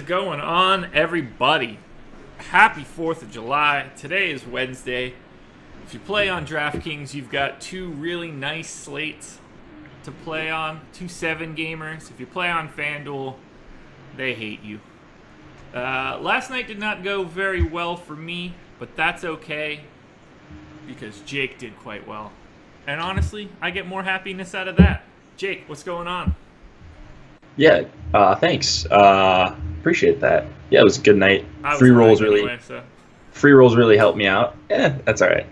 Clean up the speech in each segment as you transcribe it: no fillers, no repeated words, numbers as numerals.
going on, everybody? Happy 4th of July. Today is Wednesday. If you play on DraftKings, you've got two really nice slates to play on. Two 7-gamers. If you play on FanDuel, they hate you. Last night did not go very well for me, but that's okay because Jake did quite well. And honestly, I get more happiness out of that. Jake, what's going on? Yeah, thanks. Appreciate that. Yeah, it was a good night. Free rolls really helped me out. Yeah, that's all right.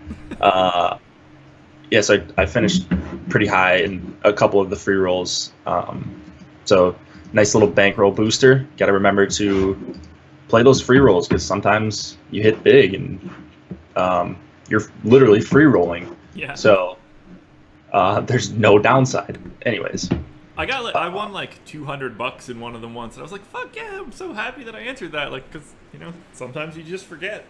So I finished pretty high in a couple of the free rolls. So nice little bankroll booster. Got to remember to play those free rolls because sometimes you hit big and you're literally free rolling. Yeah. So there's no downside. Anyways. I won like $200 in one of them once, and I was like, "Fuck yeah!" I'm so happy that I answered that. Like, because sometimes you just forget.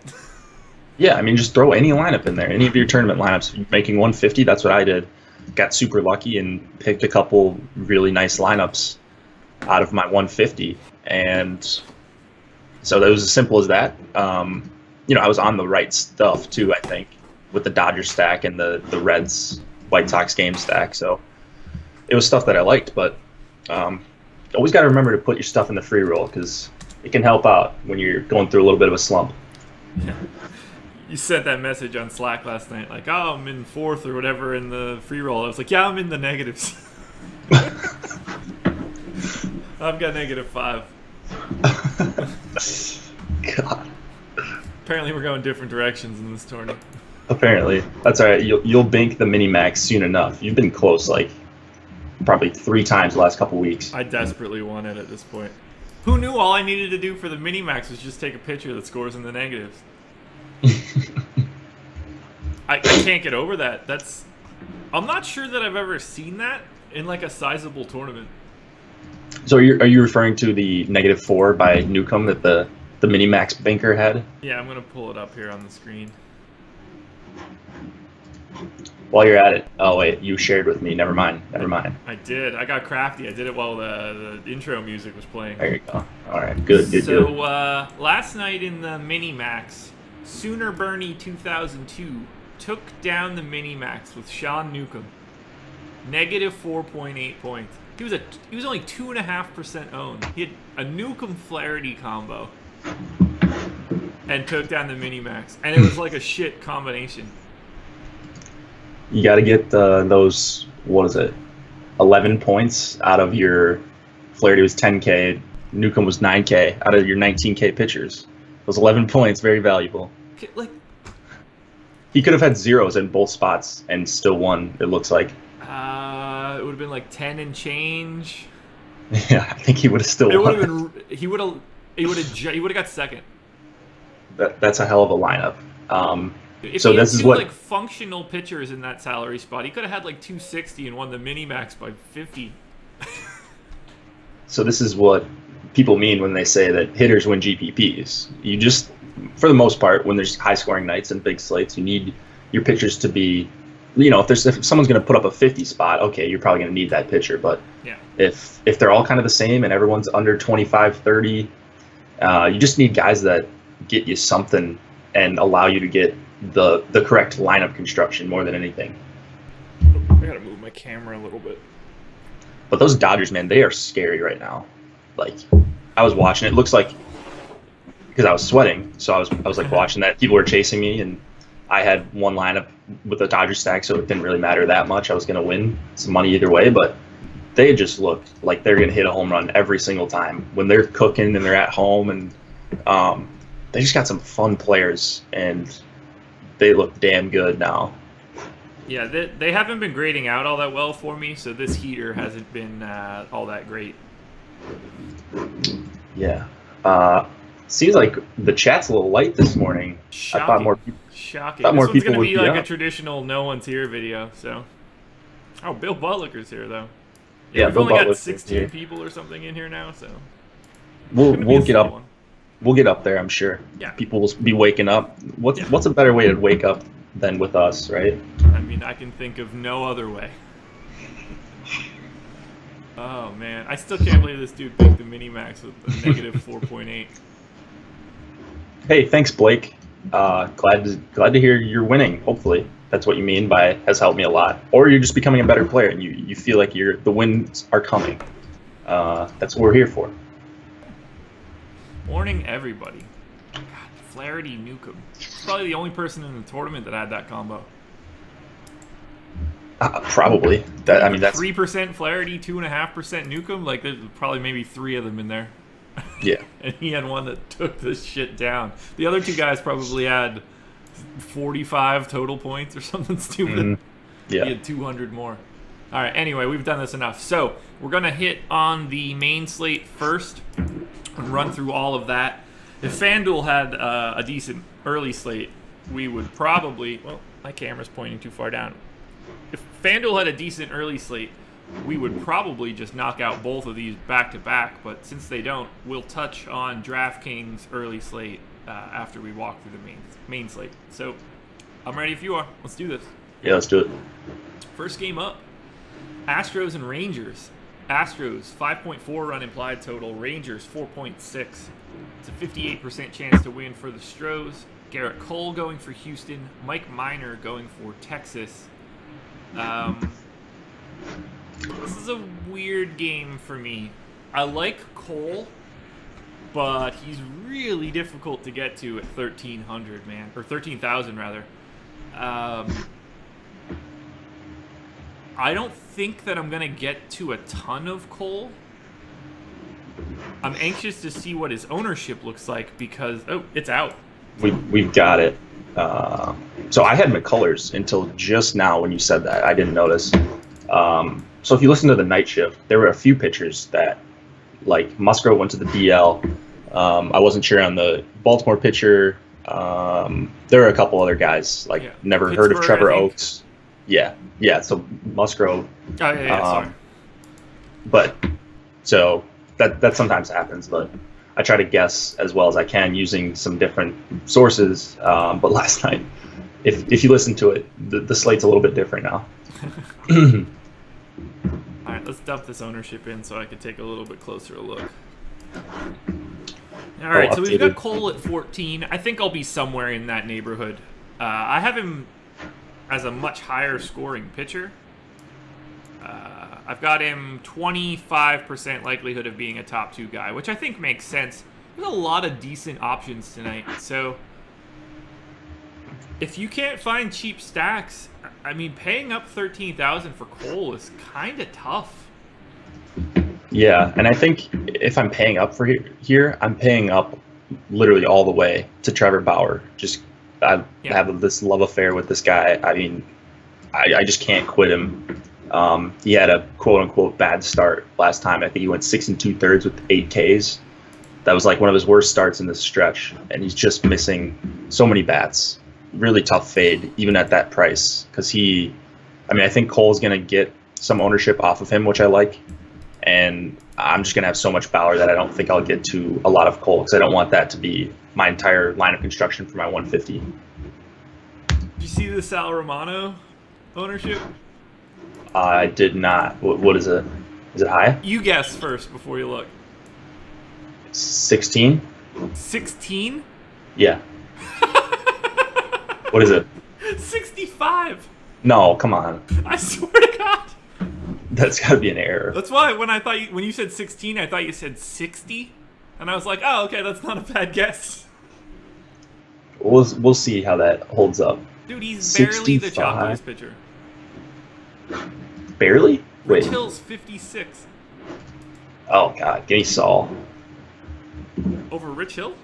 Yeah, I mean, just throw any lineup in there. Any of your tournament lineups. If you're making 150, that's what I did. Got super lucky and picked a couple really nice lineups out of my 150, and so that was as simple as that. I was on the right stuff too. I think with the Dodgers stack and the Reds White Sox game stack. So. It was stuff that I liked, but always got to remember to put your stuff in the free roll because it can help out when you're going through a little bit of a slump. Yeah. You sent that message on Slack last night, like, "Oh, I'm in 4th or whatever in the free roll." I was like, "Yeah, I'm in the negatives." I've got -5. God. Apparently, we're going different directions in this tournament. Apparently, that's all right. You'll bank the mini max soon enough. You've been close, like. Probably 3 times the last couple weeks. I desperately want it at this point. Who knew all I needed to do for the mini-max was just take a picture that scores in the negatives? I can't get over that. I'm not sure that I've ever seen that in like a sizable tournament. So are you referring to the -4 by Newcomb that the mini-max banker had? Yeah, I'm going to pull it up here on the screen. While you're at it, oh wait, you shared with me. Never mind. I did. I got crafty. I did it while the intro music was playing. There you go. All right, good. So last night in the mini max, Sooner Bernie 2002 took down the mini max with Sean Newcomb, -4.8 points. He was only 2.5% owned. He had a Newcomb Flaherty combo and took down the mini max, and it was like a shit combination. You got to get those, 11 points out of your Flaherty was 10K, Newcomb was 9K out of your 19K pitchers. Those 11 points, very valuable. Like, he could have had zeros in both spots and still won, it looks like. It would have been like 10 and change. Yeah, I think he would have still won. He would have got second. That's a hell of a lineup. If so he had this is two what like functional pitchers in that salary spot, he could have had like 260 and won the mini max by 50. So this is what people mean when they say that hitters win GPPs. You just, for the most part, when there's high scoring nights and big slates, you need your pitchers to be, if someone's going to put up a 50 spot, okay, you're probably going to need that pitcher. But yeah, if they're all kind of the same and everyone's under 25, 30, you just need guys that get you something and allow you to get the correct lineup construction more than anything. I gotta move my camera a little bit. But those Dodgers, man, they are scary right now. Like, I was watching it. Looks like, because I was sweating, so I was like watching that. People were chasing me, and I had one lineup with the Dodgers stack, so it didn't really matter that much. I was going to win some money either way, but they just looked like they're going to hit a home run every single time when they're cooking and they're at home, and they just got some fun players, and they look damn good now. Yeah, they haven't been grading out all that well for me, so this heater hasn't been all that great. Yeah. Seems like the chat's a little light this morning. Shocking. I thought more people. Shocking. Thought more this one's people going to be like up. a traditional no one's here video, so. Oh, Bill Butler's here, though. Yeah, we've Bill only got Butler's 16 here. people or something in here now, so. We'll get up. We'll get up there, I'm sure. Yeah. People will be waking up. What's a better way to wake up than with us, right? I mean, I can think of no other way. Oh man, I still can't believe this dude picked the mini max with a negative 4.8. Hey, thanks, Blake. Glad to hear you're winning. Hopefully, that's what you mean by has helped me a lot. Or you're just becoming a better player, and you feel like the wins are coming. That's what we're here for. Morning, everybody. God, Flaherty Newcomb. Probably the only person in the tournament that had that combo. Probably. That's 3% Flaherty, 2.5% Newcomb. Like there's probably maybe 3 of them in there. Yeah. And he had one that took this shit down. The other 2 guys probably had 45 total points or something stupid. Yeah. He had 200 more. All right, anyway, we've done this enough. So we're going to hit on the main slate first and run through all of that. If FanDuel had a decent early slate, we would probably... Well, my camera's pointing too far down. If FanDuel had a decent early slate, we would probably just knock out both of these back-to-back. But since they don't, we'll touch on DraftKings early slate after we walk through the main slate. So I'm ready if you are. Let's do this. Yeah, let's do it. First game up. Astros and Rangers. Astros, 5.4 run implied total. Rangers, 4.6. It's a 58% chance to win for the Stros. Garrett Cole going for Houston. Mike Minor going for Texas. This is a weird game for me. I like Cole, but he's really difficult to get to at 1,300, man. Or 13,000, rather. I don't think that I'm going to get to a ton of Cole. I'm anxious to see what his ownership looks like because... Oh, it's out. We've got it. So I had McCullers until just now when you said that. I didn't notice. So if you listen to the night shift, there were a few pitchers that, like Musgrove went to the DL. I wasn't sure on the Baltimore pitcher. There were a couple other guys, never heard of Trevor Oakes. Yeah. So Musgrove. Oh, yeah, sorry. But so that sometimes happens, but I try to guess as well as I can using some different sources. But last night, if you listen to it, the slate's a little bit different now. All right, let's dump this ownership in so I can take a little bit closer a look. All right, so we've got Cole at 14. I think I'll be somewhere in that neighborhood. I have him as a much higher scoring pitcher. I've got him 25% likelihood of being a top 2 guy, which I think makes sense. There's a lot of decent options tonight. So if you can't find cheap stacks, I mean, paying up 13,000 for Cole is kind of tough. Yeah, and I think if I'm paying up for here, I'm paying up literally all the way to Trevor Bauer. I have this love affair with this guy. I mean, I just can't quit him. He had a quote-unquote bad start last time. I think he went 6 2/3 with 8 Ks. That was like one of his worst starts in this stretch, and he's just missing so many bats. Really tough fade, even at that price, because I think Cole's going to get some ownership off of him, which I like, and I'm just going to have so much Bauer that I don't think I'll get to a lot of Cole, because I don't want that to be my entire line of construction for my 150. Did you see the Sal Romano ownership? I did not. What is it? Is it high? You guess first before you look. 16? 16? Yeah. What is it? 65. No, come on. I swear to God. That's got to be an error. That's why when you said 16, I thought you said 60, and I was like, oh, okay, that's not a bad guess. We'll see how that holds up. Dude, he's barely the choppiest pitcher. Barely? Wait. Rich Hill's 56. Oh God, give me Saul. Over Rich Hill?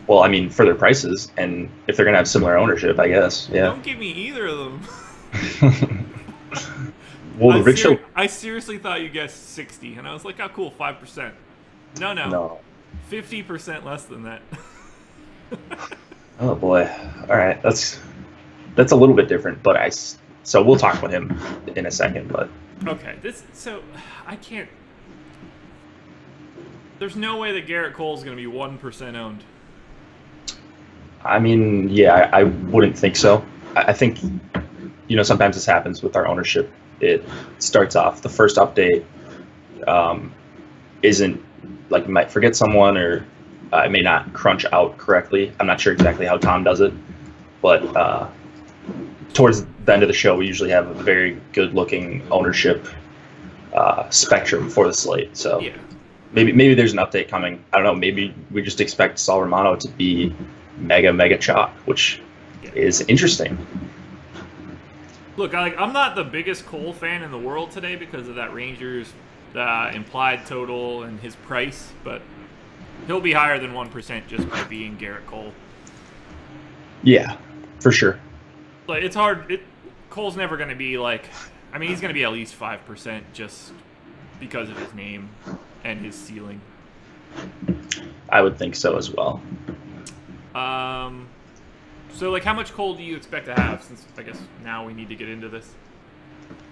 Well, I mean, for their prices, and if they're gonna have similar ownership, I guess. Yeah. Don't give me either of them. Well, Rich Hill. I seriously thought you guessed 60, and I was like, oh, cool, 5%. No. 50% less than that. Oh boy. All right, that's a little bit different, but so we'll talk about him in a second, but okay, I can't. There's no way that Garrett Cole's going to be 1% owned. I mean, yeah, I wouldn't think so. I think, sometimes this happens with our ownership. It starts off the first update, isn't like you might forget someone or it may not crunch out correctly. I'm not sure exactly how Tom does it, but towards the end of the show, we usually have a very good-looking ownership spectrum for the slate. So Yeah. maybe there's an update coming. I don't know. Maybe we just expect Saul Romano to be mega chalk, which is interesting. Look, I'm not the biggest Cole fan in the world today because of that Rangers implied total and his price, but he'll be higher than 1% just by being Garrett Cole. Yeah, for sure. Like, it's hard. Cole's never going to be like, I mean, he's going to be at least 5% just because of his name and his ceiling. I would think so as well. So, like, how much Cole do you expect to have? Since I guess now we need to get into this.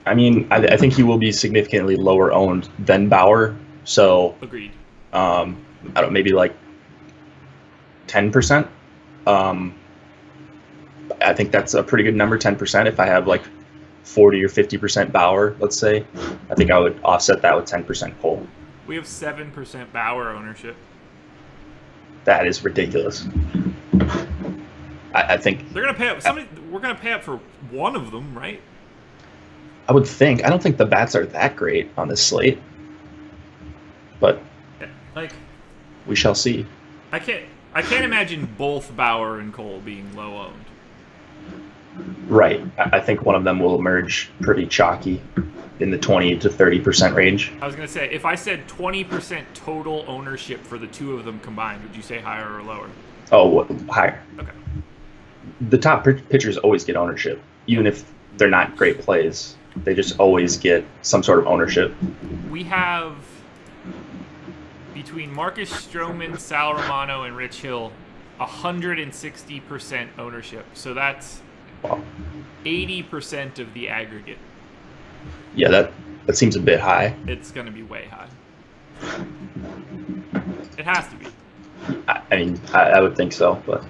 I mean, I think he will be significantly lower owned than Bauer. So, Agreed. I don't maybe like 10%. I think that's a pretty good number, 10%. If I have like 40 or 50% Bauer, let's say, I think I would offset that with 10% Cole. We have 7% Bauer ownership. That is ridiculous. I think They're gonna pay up. We're gonna pay up for one of them, right? I would think. I don't think the bats are that great on this slate, but Like, we shall see. I can't imagine both Bauer and Cole being low owned. Right. I think one of them will emerge pretty chalky in the 20 to 30% range. I was gonna say, if I said 20% total ownership for the two of them combined, would you say higher or lower? Oh, higher. Okay. The top pitchers always get ownership, even if they're not great plays. They just always get some sort of ownership. We have between Marcus Stroman, Sal Romano, and Rich Hill, 160% ownership. So that's 80% of the aggregate. Yeah, that seems a bit high. It's going to be way high. It has to be. I mean, I would think so, but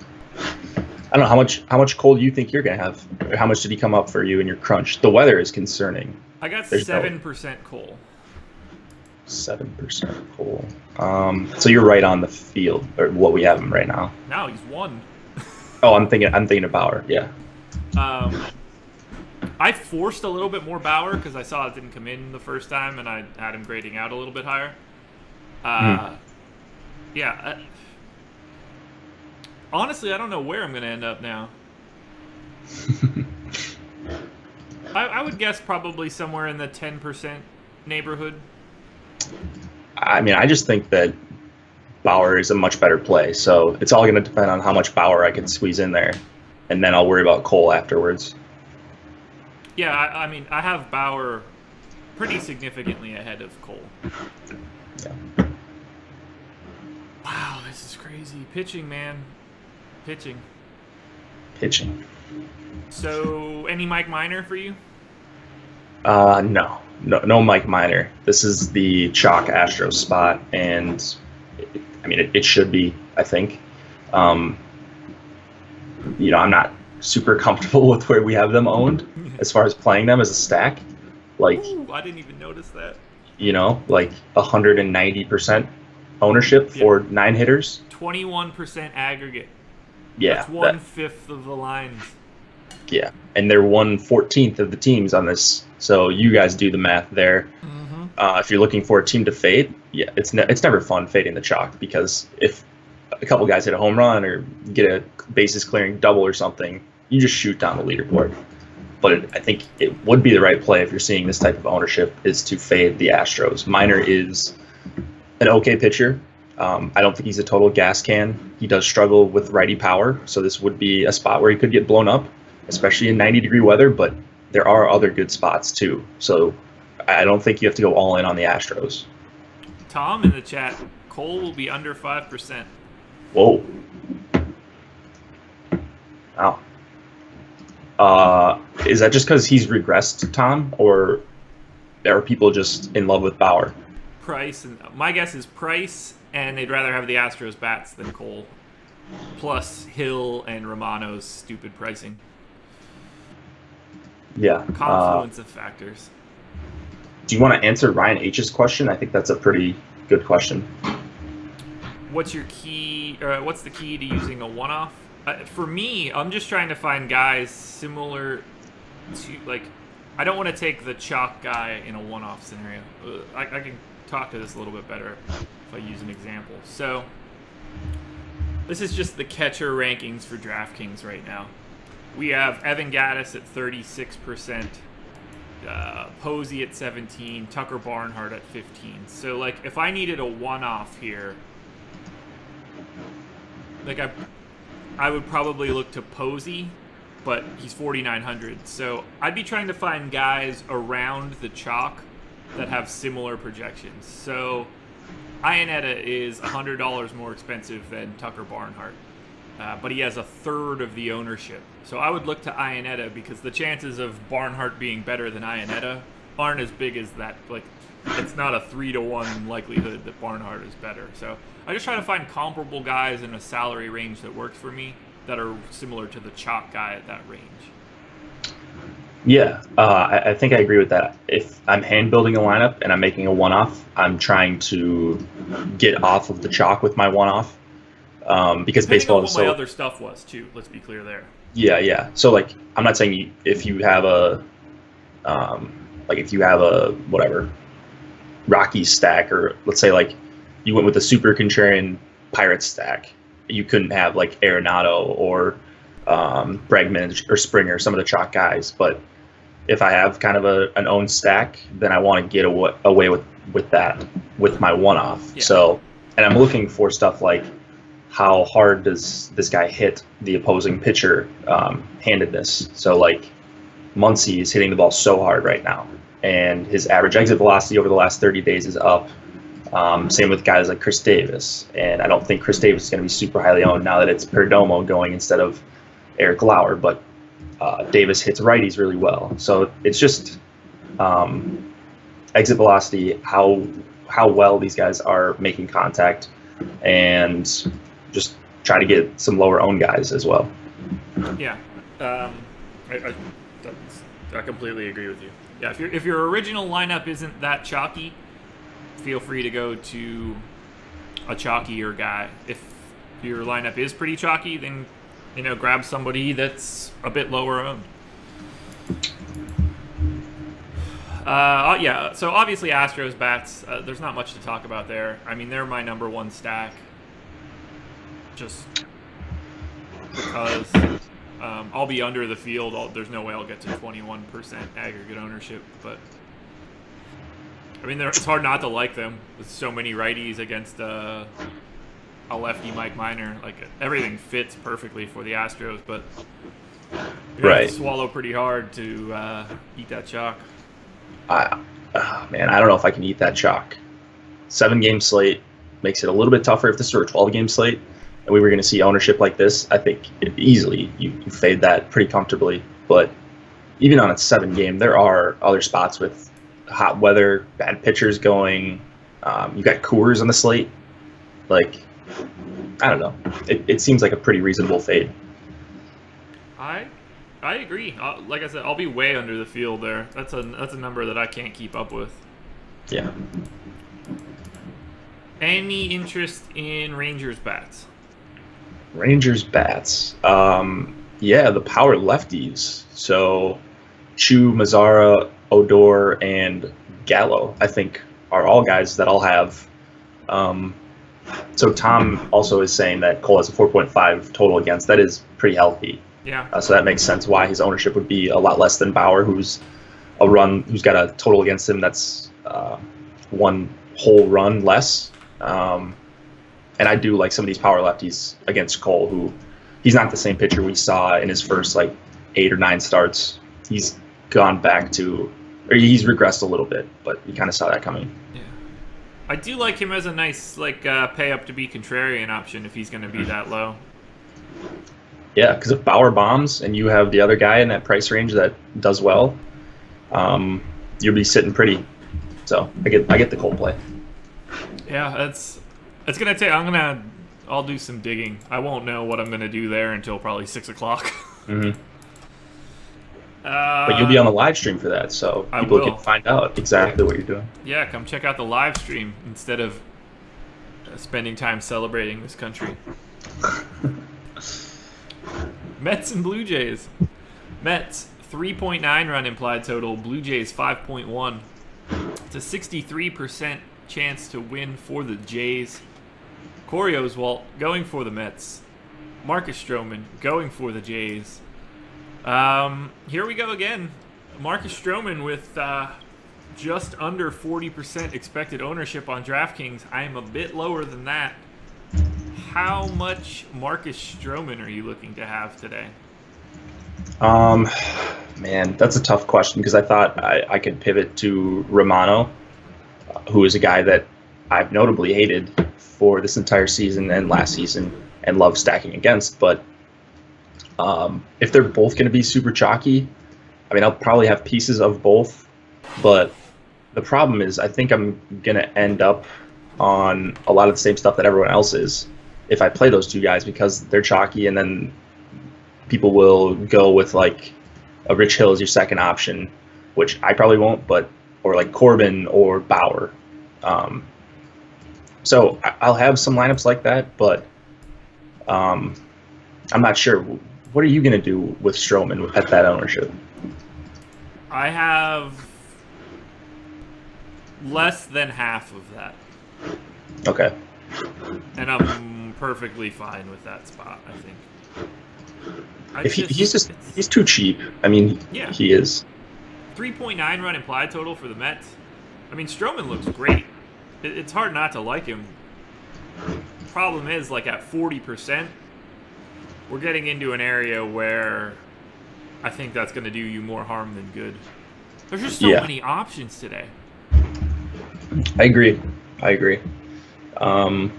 I don't know how much Cole do you think you're gonna have? Or how much did he come up for you in your crunch? The weather is concerning. I got There's 7% Cole. 7% Cole. So you're right on the field, or what we have him right now. Now he's one. Oh, I'm thinking of Bauer. Yeah. I forced a little bit more Bauer because I saw it didn't come in the first time, and I had him grading out a little bit higher. Yeah. Honestly, I don't know where I'm going to end up now. I would guess probably somewhere in the 10% neighborhood. I mean, I just think that Bauer is a much better play. So it's all going to depend on how much Bauer I can squeeze in there, and then I'll worry about Cole afterwards. Yeah, I mean, I have Bauer pretty significantly ahead of Cole. Yeah. Wow, this is crazy. Pitching, man. Pitching. So, any Mike Minor for you? No Mike Minor. This is the chalk Astros spot, and it should be, I think. I'm not super comfortable with where we have them owned as far as playing them as a stack. Like, ooh, I didn't even notice that. Like 190% ownership for 9 hitters. 21% aggregate. Yeah. That's 1/5 of the lines. Yeah, and they're 1/14 of the teams on this. So you guys do the math there. Mm-hmm. If you're looking for a team to fade, yeah, it's never fun fading the chalk, because if a couple guys hit a home run or get a bases clearing double or something, you just shoot down the leaderboard. But I think it would be the right play if you're seeing this type of ownership is to fade the Astros. Minor is an okay pitcher. I don't think he's a total gas can. He does struggle with righty power, so this would be a spot where he could get blown up, especially in 90-degree weather, but there are other good spots too. So I don't think you have to go all in on the Astros. Tom in the chat, Cole will be under 5%. Whoa. Wow. Is that just because he's regressed, Tom, or are people just in love with Bauer? Price, and my guess is Price, and they'd rather have the Astros bats than Cole, plus Hill and Romano's stupid pricing. Yeah. Confluence of factors. Do you want to answer Ryan H's question? I think that's a pretty good question. What's your key? What's the key to using a one-off? For me, I'm just trying to find guys similar to, like, I don't want to take the chalk guy in a one-off scenario. I can talk to this a little bit better if I use an example. So this is just the catcher rankings for DraftKings right now. We have Evan Gattis at 36%, Posey at 17, Tucker Barnhart at 15. So, like, if I needed a one-off here, like, I would probably look to Posey, but he's 4,900. So I'd be trying to find guys around the chalk that have similar projections. So Iannetta is $100 more expensive than Tucker Barnhart, but he has a third of the ownership. So I would look to Iannetta because the chances of Barnhart being better than Iannetta aren't as big as that. Like, it's not a 3-to-1 likelihood that Barnhart is better. So I just try to find comparable guys in a salary range that works for me that are similar to the chalk guy at that range. Yeah, I think I agree with that. If I'm hand building a lineup and I'm making a one-off, I'm trying to get off of the chalk with my one-off because baseball is so. My other stuff was too. Let's be clear there. Yeah. So, like, I'm not saying if you have a whatever Rockies stack, or let's say like you went with a super contrarian Pirates stack, you couldn't have like Arenado or Bregman or Springer, some of the chalk guys. But if I have kind of an own stack, then I want to get away with that with my one-off. Yeah. So, and I'm looking for stuff like how hard does this guy hit the opposing pitcher handedness. So, like, Muncy is hitting the ball so hard right now, and his average exit velocity over the last 30 days is up. Same with guys like Chris Davis, and I don't think Chris Davis is going to be super highly owned now that it's Perdomo going instead of Eric Lauer, but Davis hits righties really well. So it's just exit velocity, how well these guys are making contact, and just try to get some lower owned guys as well. Yeah, I completely agree with you. Yeah, if your original lineup isn't that chalky, feel free to go to a chalkier guy. If your lineup is pretty chalky, then grab somebody that's a bit lower owned. Yeah, so obviously Astros bats, there's not much to talk about there. I mean, they're my number one stack. Just because I'll be under the field. There's no way I'll get to 21% aggregate ownership, but I mean, it's hard not to like them with so many righties against a lefty Mike Minor. Like, everything fits perfectly for the Astros, but you have to swallow pretty hard to eat that chalk. Man, I don't know if I can eat that chalk. 7-game slate makes it a little bit tougher. If this were a 12-game slate and we were going to see ownership like this, I think easily you fade that pretty comfortably. But even on a 7-game, there are other spots with hot weather, bad pitchers going. You got Coors on the slate. Like, I don't know. It seems like a pretty reasonable fade. I agree. Like I said, I'll be way under the field there. That's a number that I can't keep up with. Yeah. Any interest in Rangers bats? Rangers bats. Yeah, the power lefties. So Chu, Mazzara, Odor, and Gallo, I think, are all guys that I'll have. So Tom also is saying that Cole has a 4.5 total against. That is pretty healthy. Yeah. So that makes sense why his ownership would be a lot less than Bauer, who's got a total against him that's one whole run less. And I do like some of these power lefties against Cole, who he's not the same pitcher we saw in his first 8 or 9 starts. He's gone back to, or he's regressed a little bit, but you kind of saw that coming. Yeah. I do like him as a nice pay up to be contrarian option if he's going to be that low. Yeah, because if Bauer bombs and you have the other guy in that price range that does well, you'll be sitting pretty. So I get the Cole play. Yeah, it's gonna take. I'll do some digging. I won't know what I'm gonna do there until probably 6 o'clock. Mm-hmm. But you'll be on the live stream for that, so I people will. can find out exactly what you're doing. Yeah, come check out the live stream instead of spending time celebrating this country. Mets and Blue Jays. Mets 3.9 run implied total. Blue Jays 5.1. It's a 63% chance to win for the Jays. Corey Oswalt going for the Mets. Marcus Stroman going for the Jays. Here we go again. Marcus Stroman with just under 40% expected ownership on DraftKings. I am a bit lower than that. How much Marcus Stroman are you looking to have today? Man, that's a tough question because I thought I could pivot to Romano, who is a guy that I've notably hated for this entire season and last season and love stacking against. But if they're both going to be super chalky, I mean, I'll probably have pieces of both. But the problem is I think I'm going to end up on a lot of the same stuff that everyone else is if I play those two guys because they're chalky, and then people will go with like a Rich Hill as your second option, which I probably won't, or like Corbin or Bauer. So I'll have some lineups like that, but I'm not sure. What are you going to do with Stroman at that ownership? I have less than half of that. Okay. And I'm perfectly fine with that spot, I think. He's too cheap. I mean, yeah. He is. 3.9 run implied total for the Mets. I mean, Stroman looks great. It's hard not to like him. Problem is, like at 40%, we're getting into an area where I think that's going to do you more harm than good. There's just so many options today. I agree. And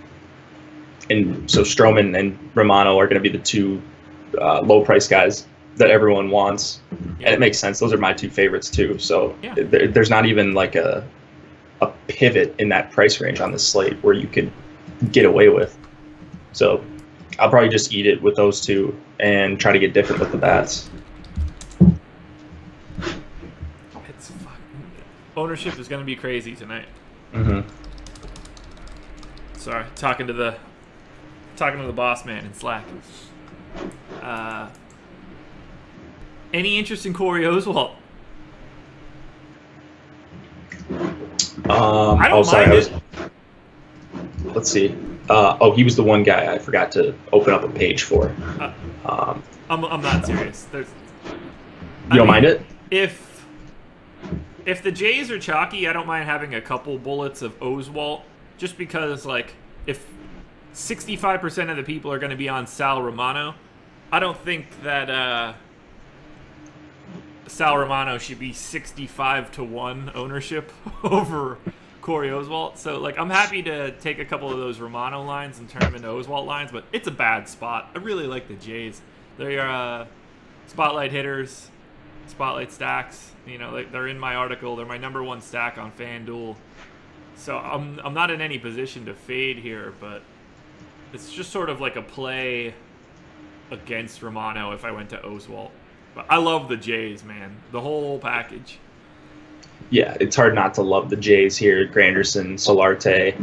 so Stroman and Romano are going to be the two low-price guys that everyone wants. Yeah. And it makes sense. Those are my two favorites, too. So there's not even like a pivot in that price range on this slate where you could get away with. So I'll probably just eat it with those two and try to get different with the bats. Ownership is going to be crazy tonight. Mm-hmm. Sorry, talking to the boss man in Slack. Any interest in Corey Oswalt? I don't mind it. Let's see. He was the one guy I forgot to open up a page for. I'm not serious. You don't mind it? If the Jays are chalky, I don't mind having a couple bullets of Oswalt, just because, like, if 65% of the people are going to be on Sal Romano, I don't think that Sal Romano should be 65-1 ownership over Corey Oswalt. So, like, I'm happy to take a couple of those Romano lines and turn them into Oswalt lines, but it's a bad spot. I really like the Jays. They're spotlight hitters, spotlight stacks. You know, they're in my article. They're my number one stack on FanDuel. So I'm not in any position to fade here, but it's just sort of like a play against Romano if I went to Oswalt. But I love the Jays, man. The whole package. Yeah, it's hard not to love the Jays here. Granderson, Solarte.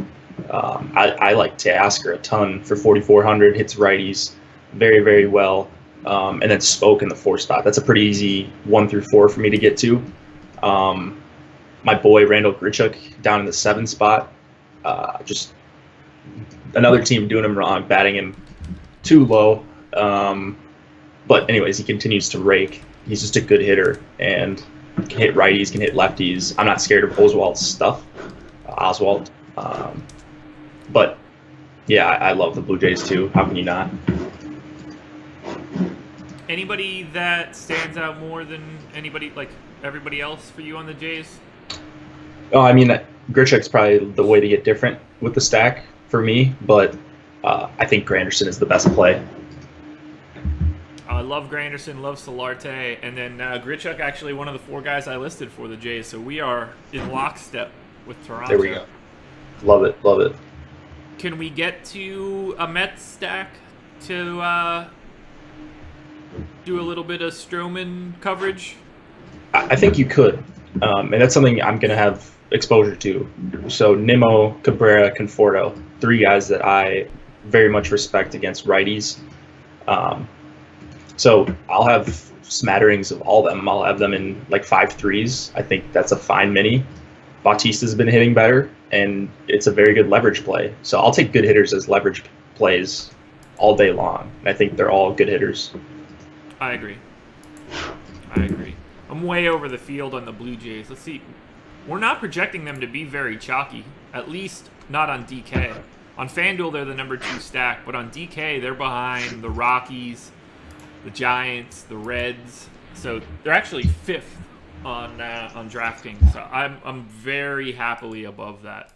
I like Teoscar a ton for 4,400. Hits righties very, very well. And then Spoke in the 4 spot. That's a pretty easy 1 through 4 for me to get to. My boy Randall Grichuk down in the 7 spot. Just another team doing him wrong, batting him too low. But anyways, he continues to rake. He's just a good hitter and can hit righties, can hit lefties. I'm not scared of Oswald's stuff. Oswald. But yeah, I love the Blue Jays too. How can you not? Anybody that stands out more than everybody else for you on the Jays? Oh, I mean, Grichuk's probably the way to get different with the stack for me, but I think Granderson is the best play. I love Granderson, love Solarte, and then Grichuk actually one of the 4 guys I listed for the Jays, so we are in lockstep with Toronto. There we go. Love it. Can we get to a Mets stack to do a little bit of Stroman coverage? I think you could, and that's something I'm going to have exposure to. So Nimmo, Cabrera, Conforto, three guys that I very much respect against righties. So I'll have smatterings of all of them. I'll have them in like 5.3s. I think that's a fine mini. Bautista's been hitting better, and it's a very good leverage play. So I'll take good hitters as leverage plays all day long. And I think they're all good hitters. I agree. I'm way over the field on the Blue Jays. Let's see. We're not projecting them to be very chalky, at least not on DK. On FanDuel, they're the number 2 stack, but on DK, they're behind the Rockies, the Giants, the Reds. So they're actually 5th on DraftKings. So I'm very happily above that.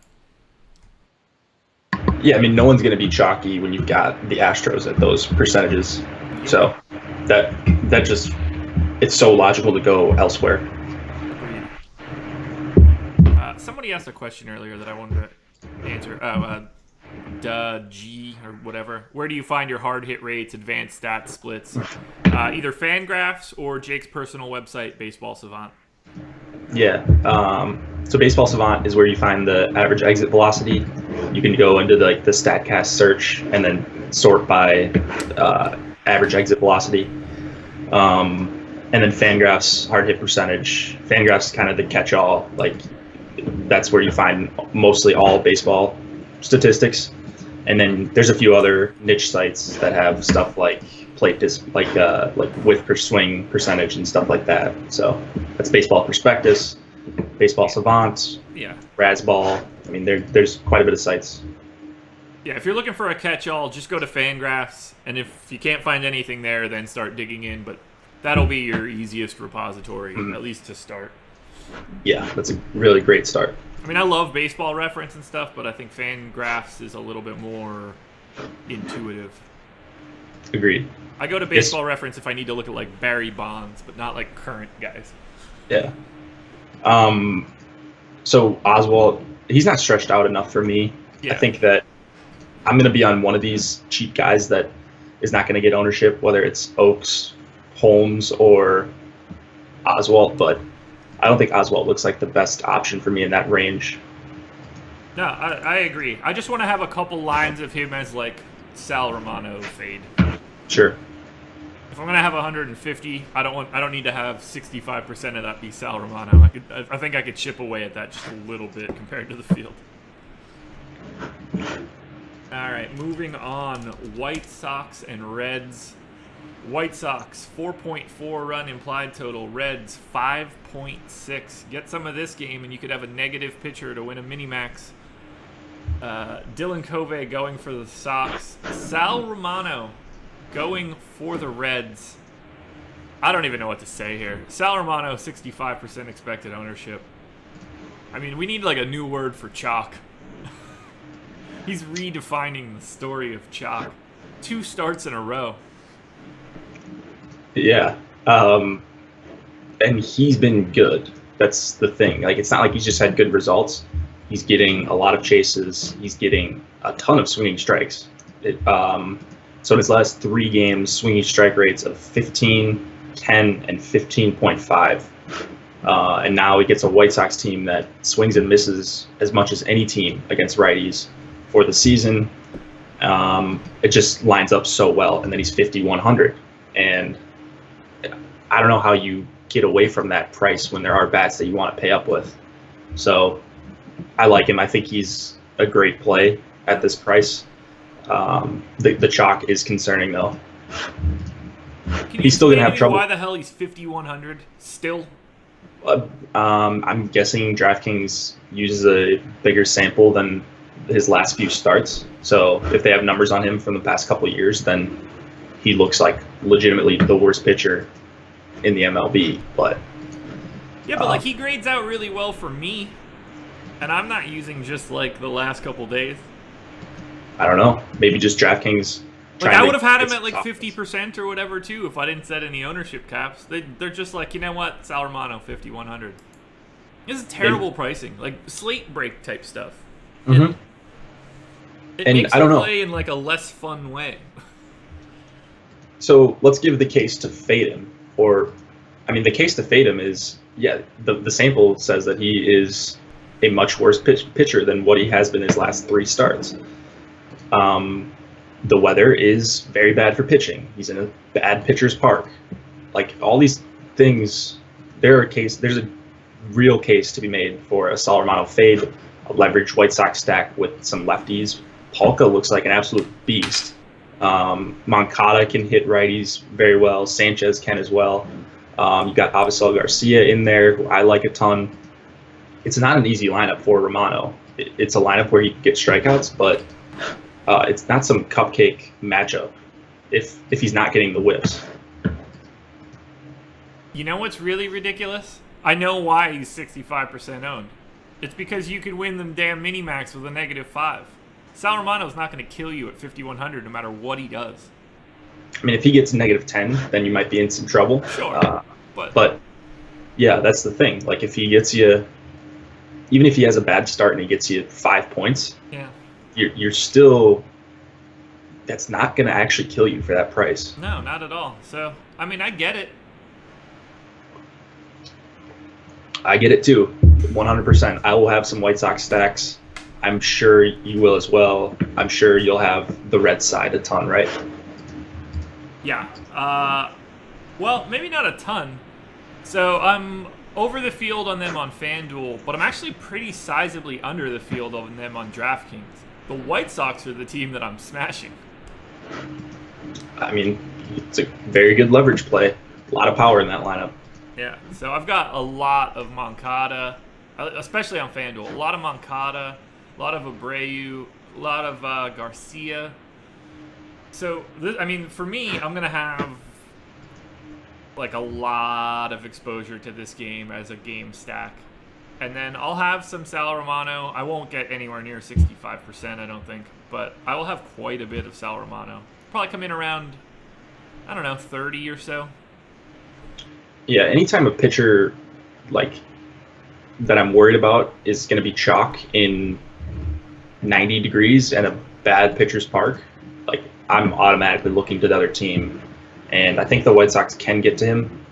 Yeah, I mean, no one's going to be chalky when you've got the Astros at those percentages. So that just, it's so logical to go elsewhere. Somebody asked a question earlier that I wanted to answer. G or whatever. Where do you find your hard hit rates, advanced stats, splits? Either Fangraphs or Jake's personal website, Baseball Savant. Yeah. So Baseball Savant is where you find the average exit velocity. You can go into the StatCast search and then sort by average exit velocity. And then Fangraphs hard hit percentage. Fangraphs is kind of the catch-all. That's where you find mostly all baseball statistics. And then there's a few other niche sites that have stuff like width per swing percentage and stuff like that. So that's Baseball Prospectus, Baseball Savant, Razzball. I mean, there's quite a bit of sites. Yeah, if you're looking for a catch-all, just go to Fangraphs, and if you can't find anything there, then start digging in. But that'll be your easiest repository, at least to start. Yeah, that's a really great start. I mean, I love Baseball Reference and stuff, but I think Fangraphs is a little bit more intuitive. Agreed. I go to Baseball Reference if I need to look at like Barry Bonds, but not like current guys. Yeah. So Oswalt, he's not stretched out enough for me. Yeah. I think that I'm going to be on one of these cheap guys that is not going to get ownership, whether it's Oaks, Holmes, or Oswalt, but I don't think Oswalt looks like the best option for me in that range. No, I agree. I just want to have a couple lines of him as like Sal Romano fade. Sure. If I'm gonna have 150, I don't need to have 65% of that be Sal Romano. I think I could chip away at that just a little bit compared to the field. All right, moving on. White Sox and Reds. White Sox 4.4 run implied total. Reds 5.6. Get some of this game, and you could have a negative pitcher to win a mini-max. Dylan Covey going for the Sox. Sal Romano going for the Reds. I don't even know what to say here. Sal Romano, 65% expected ownership. I mean, we need like a new word for chalk. He's redefining the story of chalk. 2 starts in a row. Yeah. And he's been good. That's the thing. Like, it's not like he's just had good results. He's getting a lot of chases. He's getting a ton of swinging strikes. So in his last 3 games, swinging strike rates of 15, 10, and 15.5. And now he gets a White Sox team that swings and misses as much as any team against righties for the season. It just lines up so well. And then he's 5,100. And I don't know how you get away from that price when there are bats that you want to pay up with. So I like him. I think he's a great play at this price. The chalk is concerning, though. He's still going to have trouble. Why the hell he's 5,100 still? I'm guessing DraftKings uses a bigger sample than his last few starts. So if they have numbers on him from the past couple of years, then he looks like legitimately the worst pitcher in the MLB. But like he grades out really well for me, and I'm not using just like the last couple days. I don't know. Maybe just DraftKings. Like I would have had him at like 50% or whatever too if I didn't set any ownership caps. They're just like, you know what, Sal Romano 5,100. This is terrible pricing, like slate break type stuff. Mm-hmm. It makes you play in like a less fun way. So let's give the case to fade him, the case to fade him is yeah, the sample says that he is a much worse pitcher than what he has been his last 3 starts. The weather is very bad for pitching. He's in a bad pitcher's park. Like, all these things, there's a real case to be made for a Sal Romano fade, a leveraged White Sox stack with some lefties. Polka looks like an absolute beast. Moncada can hit righties very well. Sanchez can as well. You got Avisel Garcia in there, who I like a ton. It's not an easy lineup for Romano. It's a lineup where he can get strikeouts, but it's not some cupcake matchup if he's not getting the whiffs. You know what's really ridiculous? I know why he's 65% owned. It's because you could win them damn mini-max with a -5. Sal Romano's not going to kill you at 5,100 no matter what he does. I mean, if he gets -10, then you might be in some trouble. Sure. But yeah, that's the thing. Like, if he gets you, even if he has a bad start and he gets you 5 points, yeah, you're still, that's not going to actually kill you for that price. No, not at all. So, I mean, I get it. I get it too, 100%. I will have some White Sox stacks. I'm sure you will as well. I'm sure you'll have the red side a ton, right? Yeah. Well, maybe not a ton. So I'm over the field on them on FanDuel, but I'm actually pretty sizably under the field on them on DraftKings. The White Sox are the team that I'm smashing. I mean, it's a very good leverage play. A lot of power in that lineup. Yeah, so I've got a lot of Moncada, especially on FanDuel. A lot of Moncada, a lot of Abreu, a lot of Garcia. So, I mean, for me, I'm going to have like a lot of exposure to this game as a game stack. And then I'll have some Sal Romano. I won't get anywhere near 65%, I don't think. But I will have quite a bit of Sal Romano. Probably come in around, I don't know, 30 or so. Yeah, anytime a pitcher like that I'm worried about is going to be chalk in 90 degrees and a bad pitcher's park, like, I'm automatically looking to the other team. And I think the White Sox can get to him.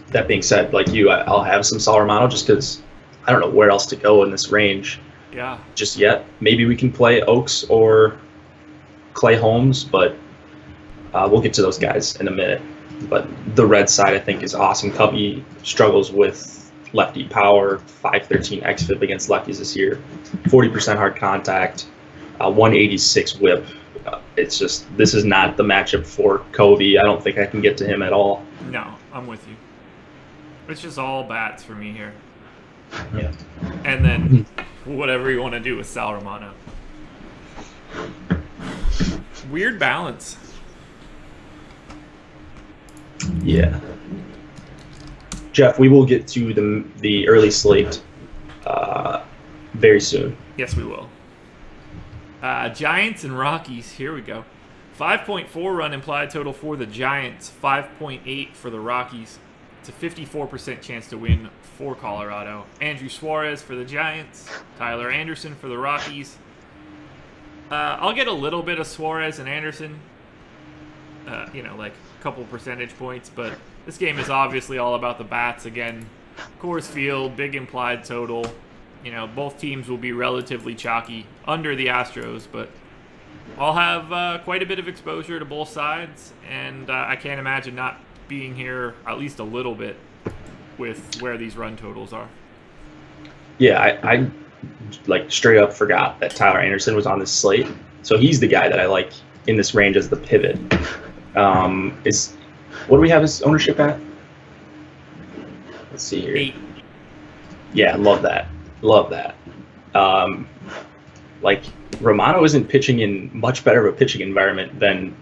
That being said, like you, I'll have some Sal Romano just because I don't know where else to go in this range. Yeah. Just yet. Maybe we can play Oaks or Clay Holmes, but we'll get to those guys in a minute. But the red side, I think, is awesome. Cubby struggles with lefty power, 513 xFIP against lefties this year, 40% hard contact, 186 whip. It's just, this is not the matchup for Covey. I don't think I can get to him at all. No, I'm with you. It's just all bats for me here. Yeah. And then whatever you want to do with Sal Romano. Weird balance. Yeah. Jeff, we will get to the early slate very soon. Yes, we will. Giants and Rockies. Here we go. 5.4 run implied total for the Giants. 5.8 for the Rockies. It's a 54% chance to win for Colorado. Andrew Suarez for the Giants. Tyler Anderson for the Rockies. I'll get a little bit of Suarez and Anderson. Like a couple percentage points. But this game is obviously all about the bats again. Coors Field, big implied total. Both teams will be relatively chalky under the Astros, but I'll have quite a bit of exposure to both sides, and I can't imagine not being here at least a little bit with where these run totals are. Yeah, I like straight up forgot that Tyler Anderson was on this slate, so he's the guy that I like in this range as the pivot. What do we have his ownership at? Let's see here. 8. Yeah, love that. Like, Romano isn't pitching in much better of a pitching environment than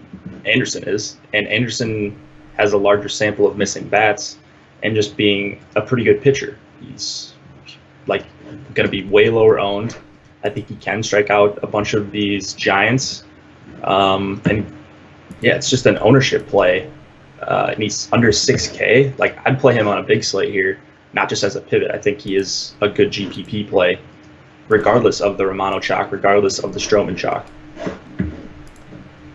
Anderson is, and Anderson has a larger sample of missing bats and just being a pretty good pitcher. He's like going to be way lower owned. I think he can strike out a bunch of these Giants, and yeah, it's just an ownership play. And he's under 6K. Like, I'd play him on a big slate here, not just as a pivot. I think he is a good GPP play, regardless of the Romano chalk, regardless of the Stroman chalk.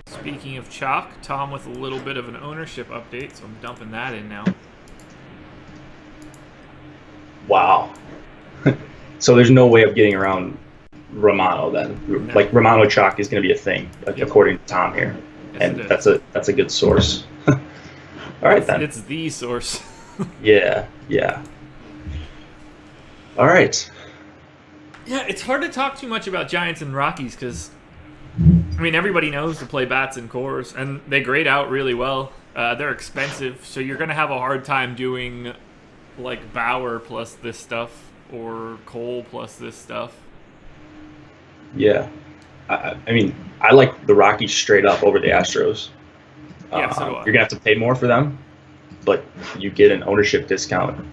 Speaking of chalk, Tom with a little bit of an ownership update, so I'm dumping that in now. Wow. So there's no way of getting around Romano then. No. Like Romano chalk is going to be a thing, according to Tom here, Yes, and that's a good source. All right then. It's the source. Yeah. All right. Yeah, it's hard to talk too much about Giants and Rockies because, I mean, everybody knows to play bats and cores, and they grade out really well. They're expensive, so you're going to have a hard time doing, like, Bauer plus this stuff or Cole plus this stuff. Yeah. I mean, I like the Rockies straight up over the Astros. Yeah, so do I. You're going to have to pay more for them, but you get an ownership discount.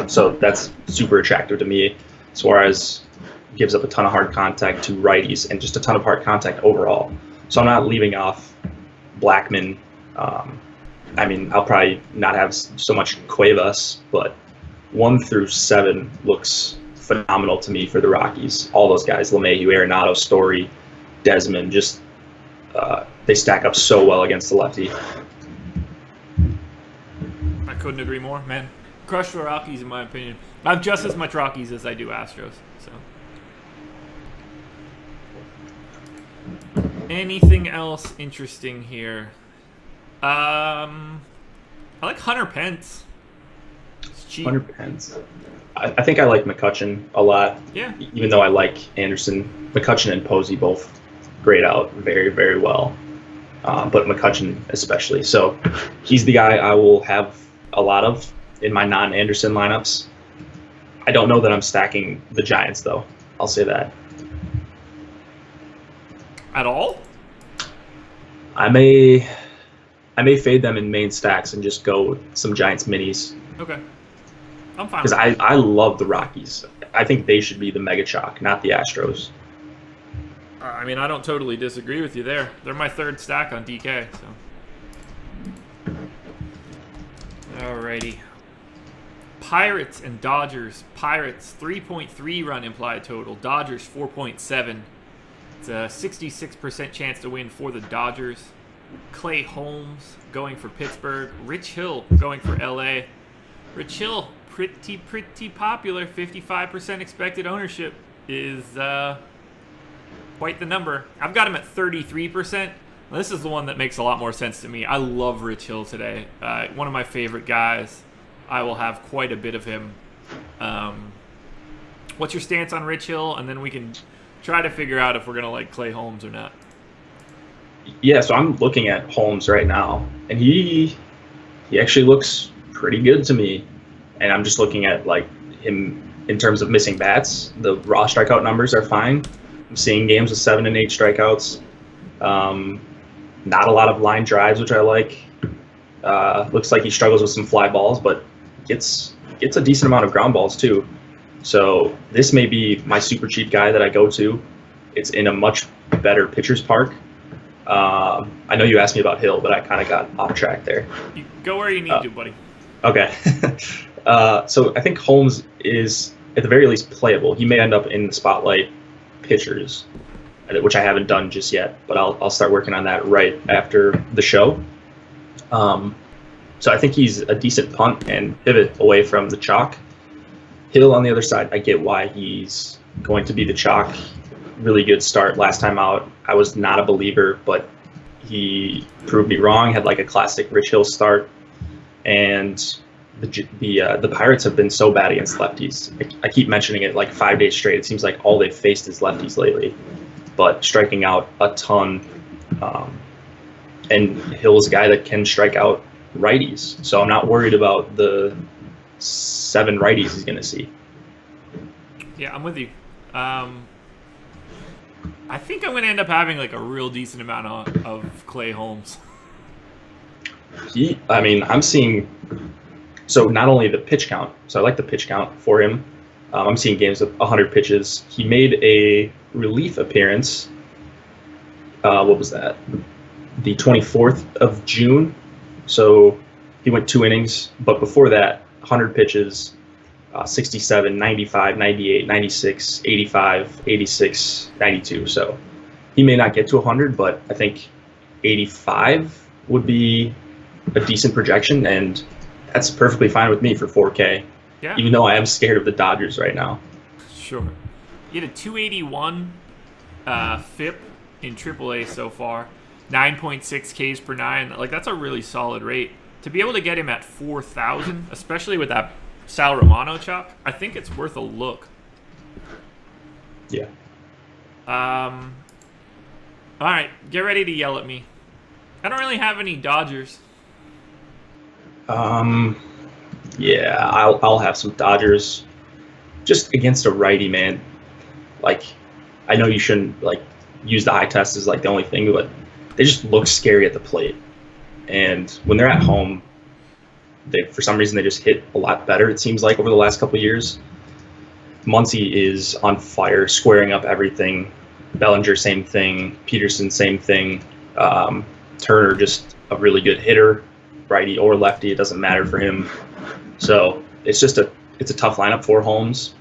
So that's super attractive to me. Suarez gives up a ton of hard contact to righties and just a ton of hard contact overall. So I'm not leaving off Blackmon. I mean, I'll probably not have so much Cuevas, but 1 through 7 looks phenomenal to me for the Rockies. All those guys, LeMahieu, Arenado, Story, Desmond, just they stack up so well against the lefty. I couldn't agree more, man. Crush the Rockies, in my opinion. I have just as much Rockies as I do Astros. So, anything else interesting here? I like Hunter Pence. It's cheap. Hunter Pence. I think I like McCutchen a lot. Yeah. Even though I like Anderson, McCutchen and Posey both grade out very, very well. But McCutchen especially. So he's the guy I will have a lot of in my non-Anderson lineups. I don't know that I'm stacking the Giants, though. I'll say that. At all? I may fade them in main stacks and just go with some Giants minis. Okay. I'm fine. Because I love the Rockies. I think they should be the mega chalk, not the Astros. I mean, I don't totally disagree with you there. They're my third stack on DK. So. Alrighty. Pirates and Dodgers. Pirates 3.3 run implied total. Dodgers 4.7. It's a 66% chance to win for the Dodgers. Clay Holmes going for Pittsburgh. Rich Hill going for LA. Rich Hill, pretty popular. 55% expected ownership is quite the number. I've got him at 33%. This is the one that makes a lot more sense to me. I love Rich Hill today. One of my favorite guys. I will have quite a bit of him. What's your stance on Rich Hill? And then we can try to figure out if we're going to like Clay Holmes or not. Yeah, so I'm looking at Holmes right now, and he actually looks pretty good to me. And I'm just looking at like him in terms of missing bats. The raw strikeout numbers are fine. I'm seeing games with 7 and 8 strikeouts. Not a lot of line drives, which I like. Looks like he struggles with some fly balls, but gets a decent amount of ground balls too. So this may be my super cheap guy that I go to. It's in a much better pitcher's park. I know you asked me about Hill, but I kind of got off track there. You go where you need to, buddy. Okay. So I think Holmes is at the very least playable. He may end up in the spotlight pitchers, which I haven't done just yet, but I'll start working on that right after the show. So I think he's a decent punt and pivot away from the chalk. Hill on the other side, I get why he's going to be the chalk. Really good start last time out. I was not a believer, but he proved me wrong. Had like a classic Rich Hill start, and the Pirates have been so bad against lefties. I keep mentioning it like 5 days straight. It seems like all they've faced is lefties lately, but striking out a ton. And Hill's a guy that can strike out righties, so I'm not worried about the 7 righties he's going to see. Yeah, I'm with you. I think I'm going to end up having like a real decent amount of Clay Holmes. I'm seeing, so not only the pitch count, so I like the pitch count for him. I'm seeing games of 100 pitches. He made a relief appearance. What was that? The 24th of June. So he went 2 innings, but before that, 100 pitches, 67, 95, 98, 96, 85, 86, 92. So he may not get to 100, but I think 85 would be a decent projection, and that's perfectly fine with me for 4K. Yeah, even though I am scared of the Dodgers right now. sure. You had a 281 FIP in AAA so far, 9.6 Ks per nine. Like that's a really solid rate. To be able to get him at 4,000, especially with that Sal Romano chop, I think it's worth a look. Yeah. All right, get ready to yell at me. I don't really have any Dodgers. Yeah, I'll have some Dodgers just against a righty, man. Like, I know you shouldn't like use the eye test as like the only thing, but they just look scary at the plate. And when they're at home, for some reason they just hit a lot better. It seems like over the last couple of years, Muncy is on fire, squaring up everything. Bellinger, same thing. Peterson, same thing. Turner, just a really good hitter, righty or lefty. It doesn't matter for him. So it's a tough lineup for Holmes.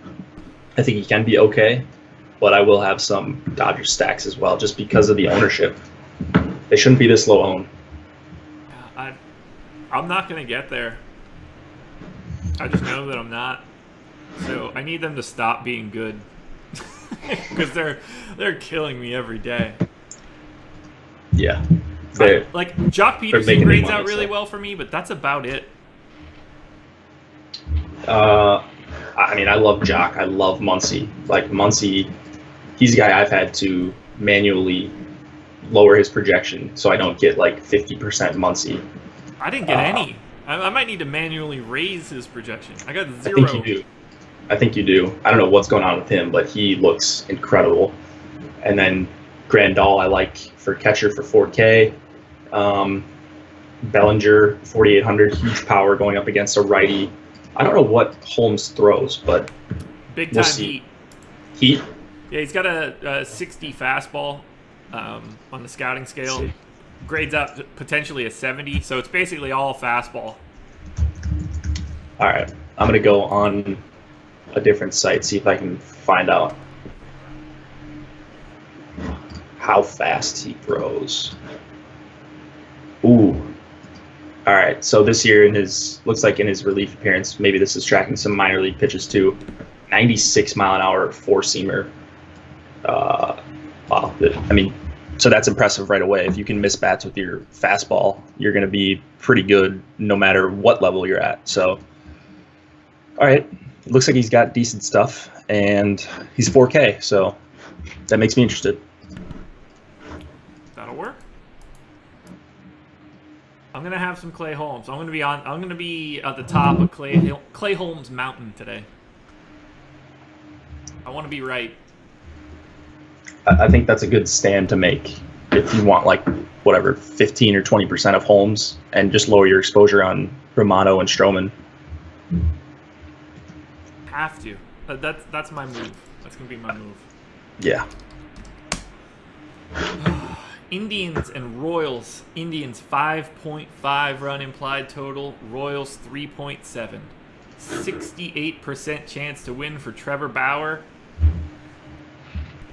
I think he can be okay, but I will have some Dodgers stacks as well, just because of the ownership. They shouldn't be this low owned. I'm not gonna get there. I just know that I'm not. So I need them to stop being good, because they're killing me every day. Yeah. Like Jock Peterson grades out really well for me, but that's about it. I mean, I love Jock. I love Muncy. Like Muncy, he's a guy I've had to manually lower his projection so I don't get like 50% Muncy. I didn't get any. I might need to manually raise his projection. I got 0. I think you do. I don't know what's going on with him, but he looks incredible. And then Grandal, I like for catcher for 4K. Bellinger, 4,800, huge power going up against a righty. I don't know what Holmes throws, but big time we'll see. heat. Heat? Yeah, he's got a 60 fastball on the scouting scale. Grades up potentially a 70, so it's basically all fastball. All right, I'm gonna go on a different site, see if I can find out how fast he throws. Ooh. All right, so this year in his relief appearance, maybe this is tracking some minor league pitches too. 96 mile an hour four-seamer. Wow. I mean, so that's impressive right away. If you can miss bats with your fastball, you're going to be pretty good no matter what level you're at. So, all right, it looks like he's got decent stuff, and he's 4K, so that makes me interested. That'll work. I'm gonna have some Clay Holmes. I'm gonna be at the top of Clay Holmes Mountain today. I want to be right. I think that's a good stand to make if you want like whatever 15 or 20% of Holmes and just lower your exposure on Romano and Stroman. Have to. That's my move. That's gonna be my move. Yeah. Indians and Royals. Indians 5.5 run implied total. Royals 3.7. 68% chance to win for Trevor Bauer.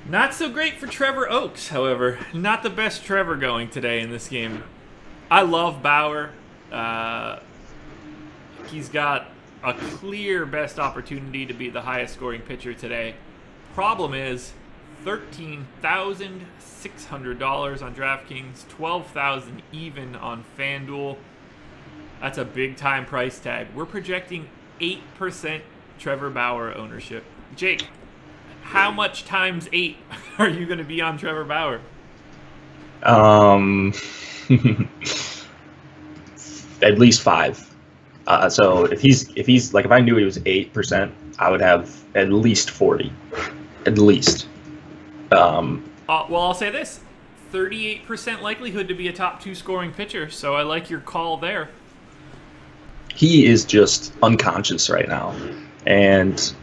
Not so great for Trevor Oaks, however. Not the best Trevor going today in this game. I love Bauer. He's got a clear best opportunity to be the highest scoring pitcher today. Problem is, $13,600 on DraftKings, $12,000 even on FanDuel. That's a big time price tag. We're projecting 8% Trevor Bauer ownership. Jake, how much times 8 are you going to be on Trevor Bauer? At least 5. So if he's like, if I knew he was 8%, I would have at least 40, at least. Well, I'll say this: 38% likelihood to be a top 2 scoring pitcher. So I like your call there. He is just unconscious right now, and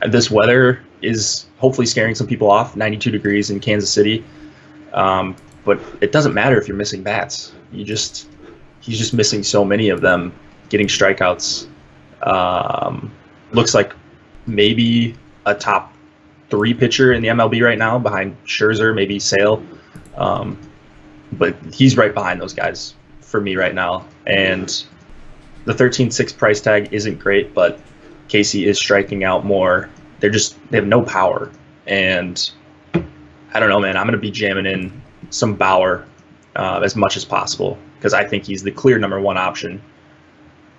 this weather is hopefully scaring some people off. 92 degrees in Kansas City, but it doesn't matter if you're missing bats. He's just missing so many of them, getting strikeouts. Looks like maybe a top 3 pitcher in the MLB right now, behind Scherzer, maybe Sale. But he's right behind those guys for me right now. And the 13.6 price tag isn't great, but Casey is striking out more. They have no power. And I don't know, man. I'm going to be jamming in some Bauer as much as possible because I think he's the clear number one option.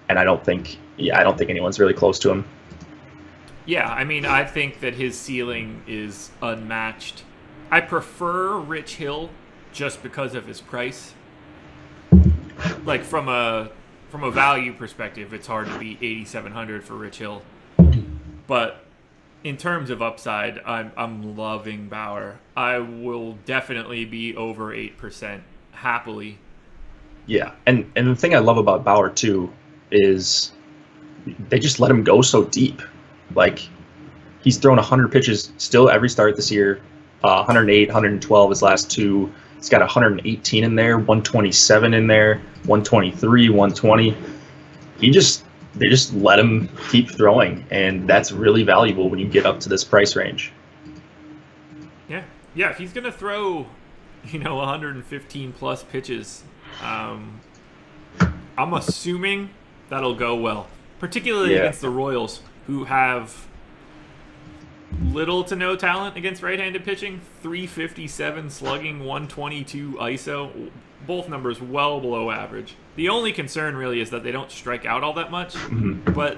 And I don't think anyone's really close to him. Yeah, I mean, I think that his ceiling is unmatched. I prefer Rich Hill just because of his price. Like from a value perspective, it's hard to beat 8,700 for Rich Hill. But in terms of upside, I'm loving Bauer. I will definitely be over 8% happily. Yeah, and the thing I love about Bauer too is they just let him go so deep. Like, he's thrown 100 pitches still every start this year, 108, 112 his last two. He's got 118 in there, 127 in there, 123, 120. They just let him keep throwing, and that's really valuable when you get up to this price range. Yeah, if he's gonna throw, 115 plus pitches, I'm assuming that'll go well, particularly against the Royals, who have little to no talent against right-handed pitching. 357 slugging, 122 ISO, both numbers well below average. The only concern really is that they don't strike out all that much, but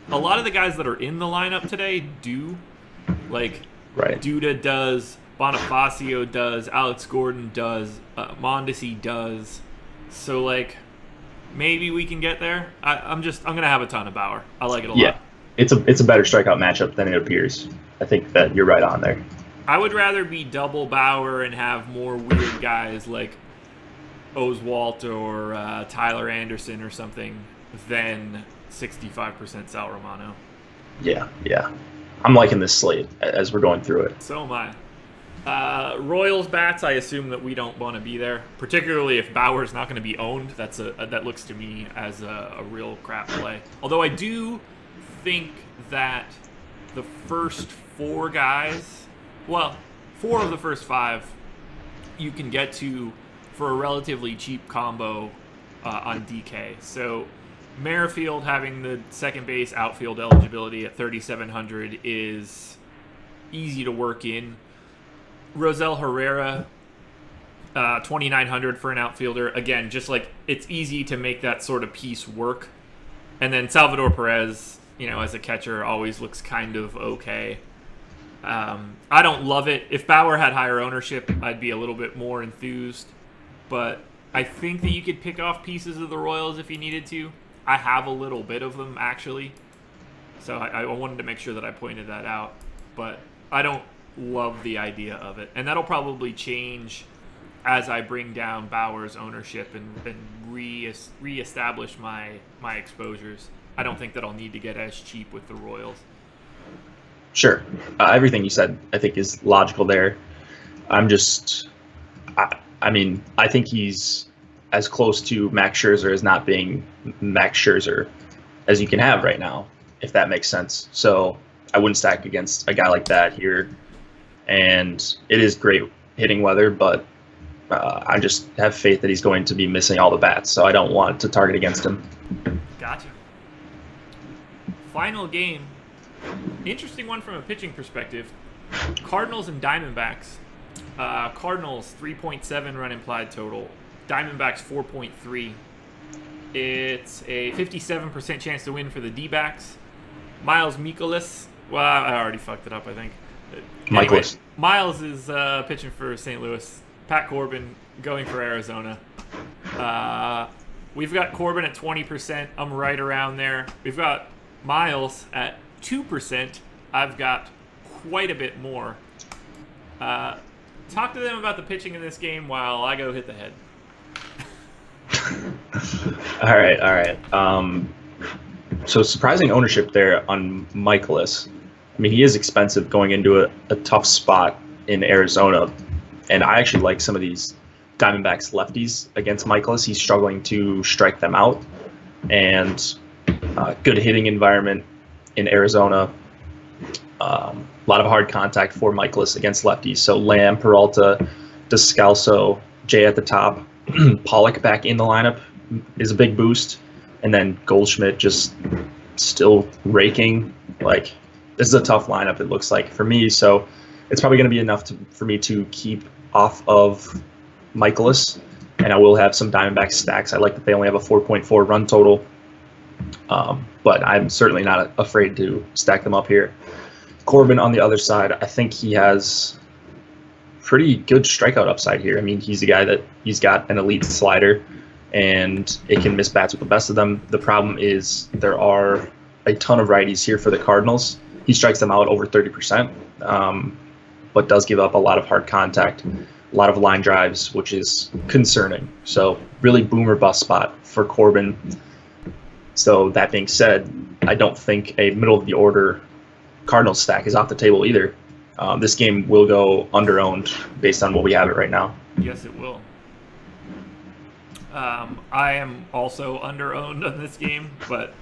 a lot of the guys that are in the lineup today do. Like, Duda does, Bonifacio does, Alex Gordon does, Mondesi does. So, like, maybe we can get there. I'm gonna have a ton of Bauer. I like it a lot. It's a better strikeout matchup than it appears. I think that you're right on there. I would rather be double Bauer and have more weird guys like Oswalt or Tyler Anderson or something than 65% Sal Romano. Yeah. I'm liking this slate as we're going through it. So am I. Royals bats, I assume that we don't want to be there, particularly if Bauer's not going to be owned. That looks to me as a real crap play. Although I do think that the first four guys, well, four of the first five, you can get to for a relatively cheap combo on DK. So Merrifield having the second base outfield eligibility at 3,700 is easy to work in. Rosel Herrera, 2,900 for an outfielder. Again, just like it's easy to make that sort of piece work. And then Salvador Perez, as a catcher, always looks kind of okay. I don't love it. If Bauer had higher ownership, I'd be a little bit more enthused. But I think that you could pick off pieces of the Royals if you needed to. I have a little bit of them, actually. So I wanted to make sure that I pointed that out. But I don't love the idea of it. And that'll probably change as I bring down Bauer's ownership and reestablish my exposures. I don't think that I'll need to get as cheap with the Royals. Sure. Everything you said, I think, is logical there. I think he's as close to Max Scherzer as not being Max Scherzer as you can have right now, if that makes sense. So I wouldn't stack against a guy like that here. And it is great hitting weather, but I just have faith that he's going to be missing all the bats, so I don't want to target against him. Gotcha. Final game. Interesting one from a pitching perspective. Cardinals and Diamondbacks. Cardinals 3.7 run implied total. Diamondbacks 4.3. It's a 57% chance to win for the D-backs. Miles Mikolas. Well, I already fucked it up, I think. Anyway, Miles is pitching for St. Louis. Pat Corbin going for Arizona. We've got Corbin at 20%. I'm right around there. We've got Miles at 2%. I've got quite a bit more. Talk to them about the pitching in this game while I go hit the head. All right. So surprising ownership there on Michaelis. I mean, he is expensive going into a tough spot in Arizona. And I actually like some of these Diamondbacks lefties against Michaelis. He's struggling to strike them out. And good hitting environment in Arizona. A lot of hard contact for Michaelis against lefties. So Lamb, Peralta, Descalso, Jay at the top. Pollock back in the lineup is a big boost. And then Goldschmidt just still raking. Like, this is a tough lineup, it looks like, for me. So it's probably going to be enough for me to keep off of Michaelis. And I will have some Diamondback stacks. I like that they only have a 4.4 run total. But I'm certainly not afraid to stack them up here. Corbin on the other side, I think he has pretty good strikeout upside here. I mean, he's a guy that he's got an elite slider, and it can miss bats with the best of them. The problem is there are a ton of righties here for the Cardinals. He strikes them out over 30%, but does give up a lot of hard contact, a lot of line drives, which is concerning. So really boom or bust spot for Corbin. So that being said, I don't think a middle of the order Cardinals stack is off the table either. This game will go under-owned based on what we have it right now. Yes, it will. I am also under-owned on this game, but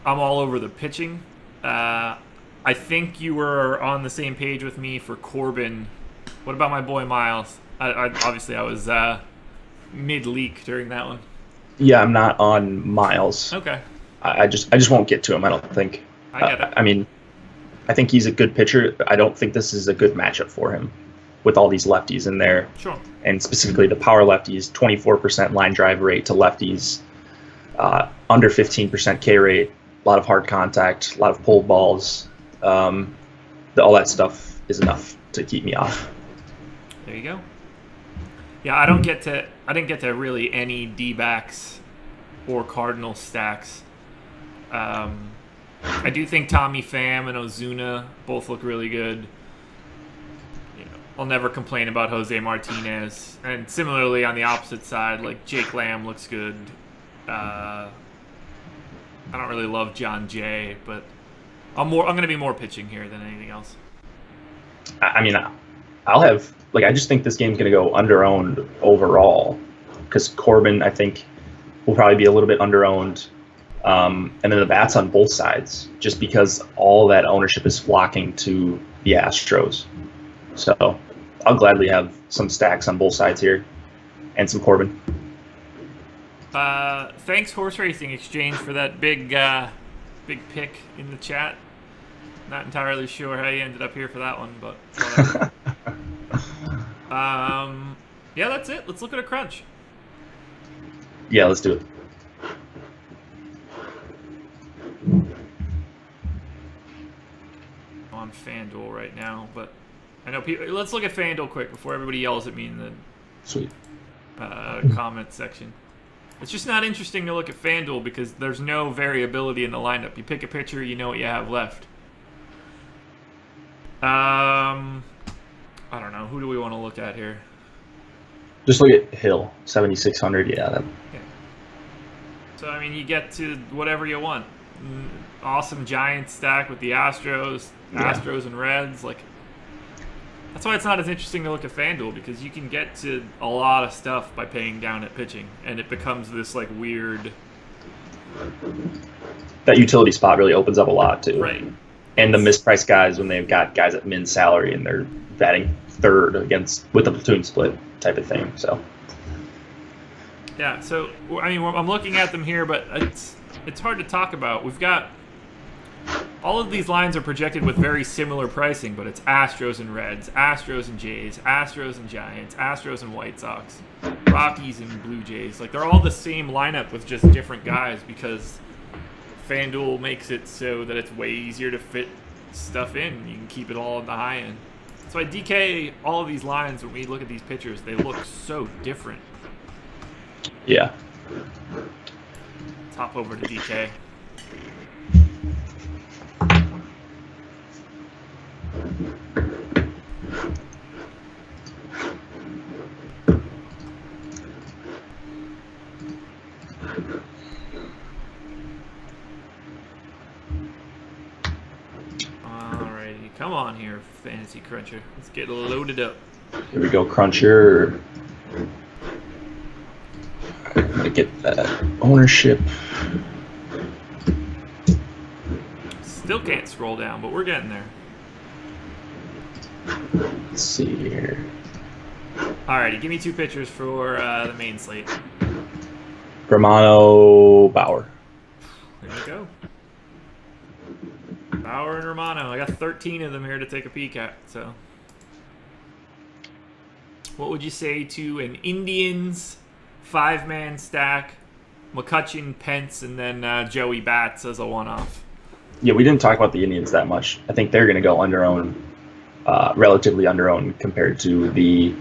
I'm all over the pitching. I think you were on the same page with me for Corbin. What about my boy Miles? Obviously, I was mid-leak during that one. Yeah, I'm not on Miles. Okay. I just won't get to him, I don't think. I get it. I mean, I think he's a good pitcher. I don't think this is a good matchup for him with all these lefties in there. Sure. And specifically the power lefties, 24% line drive rate to lefties, under 15% K rate, a lot of hard contact, a lot of pulled balls. All that stuff is enough to keep me off. There you go. Yeah, I didn't get to really any D-backs or Cardinal stacks. I do think Tommy Pham and Ozuna both look really good. I'll never complain about Jose Martinez. And similarly on the opposite side, like Jake Lamb looks good. I don't really love John Jay, but I'm going to be more pitching here than anything else. I mean, I just think this game's going to go under-owned overall, because Corbin, I think, will probably be a little bit under-owned. And then the bats on both sides, just because all that ownership is flocking to the Astros. So I'll gladly have some stacks on both sides here and some Corbin. Thanks, Horse Racing Exchange, for that big pick in the chat. Not entirely sure how you ended up here for that one, but whatever. Yeah, that's it. Let's look at a crunch. Yeah, let's do it. On FanDuel right now, but I know people. Let's look at FanDuel quick before everybody yells at me in the Sweet. comment section. It's just not interesting to look at FanDuel because there's no variability in the lineup. You pick a pitcher, you know what you have left. I don't know. Who do we want to look at here? Just look at Hill, 7,600. Yeah. So, I mean, you get to whatever you want. Awesome Giants stack with the Astros, and Reds. Like, that's why it's not as interesting to look at FanDuel, because you can get to a lot of stuff by paying down at pitching, and it becomes this, like, weird... That utility spot really opens up a lot, too. Right. And the mispriced guys when they've got guys at min salary and they're batting third with the platoon split type of thing. So yeah, so I mean, I'm looking at them here, but it's hard to talk about. We've got all of these lines are projected with very similar pricing, but it's Astros and Reds, Astros and Jays, Astros and Giants, Astros and White Sox, Rockies and Blue Jays. Like, they're all the same lineup with just different guys, because FanDuel makes it so that it's way easier to fit stuff in. You can keep it all on the high end. So I DK all of these lines. When we look at these pictures, they look so different. Yeah. Let's hop over to DK. Come on here, Fantasy Cruncher. Let's get loaded up. Here we go, Cruncher. I'm going to get that ownership. Still can't scroll down, but we're getting there. Let's see here. Alrighty, give me two pitchers for the main slate. Romano, Bauer. There we go. Bauer and Romano. I got 13 of them here to take a peek at. So, what would you say to an Indians 5-man stack? McCutchen, Pence, and then Joey Bats as a one-off. Yeah, we didn't talk about the Indians that much. I think they're going to go under-owned, relatively under-owned compared to the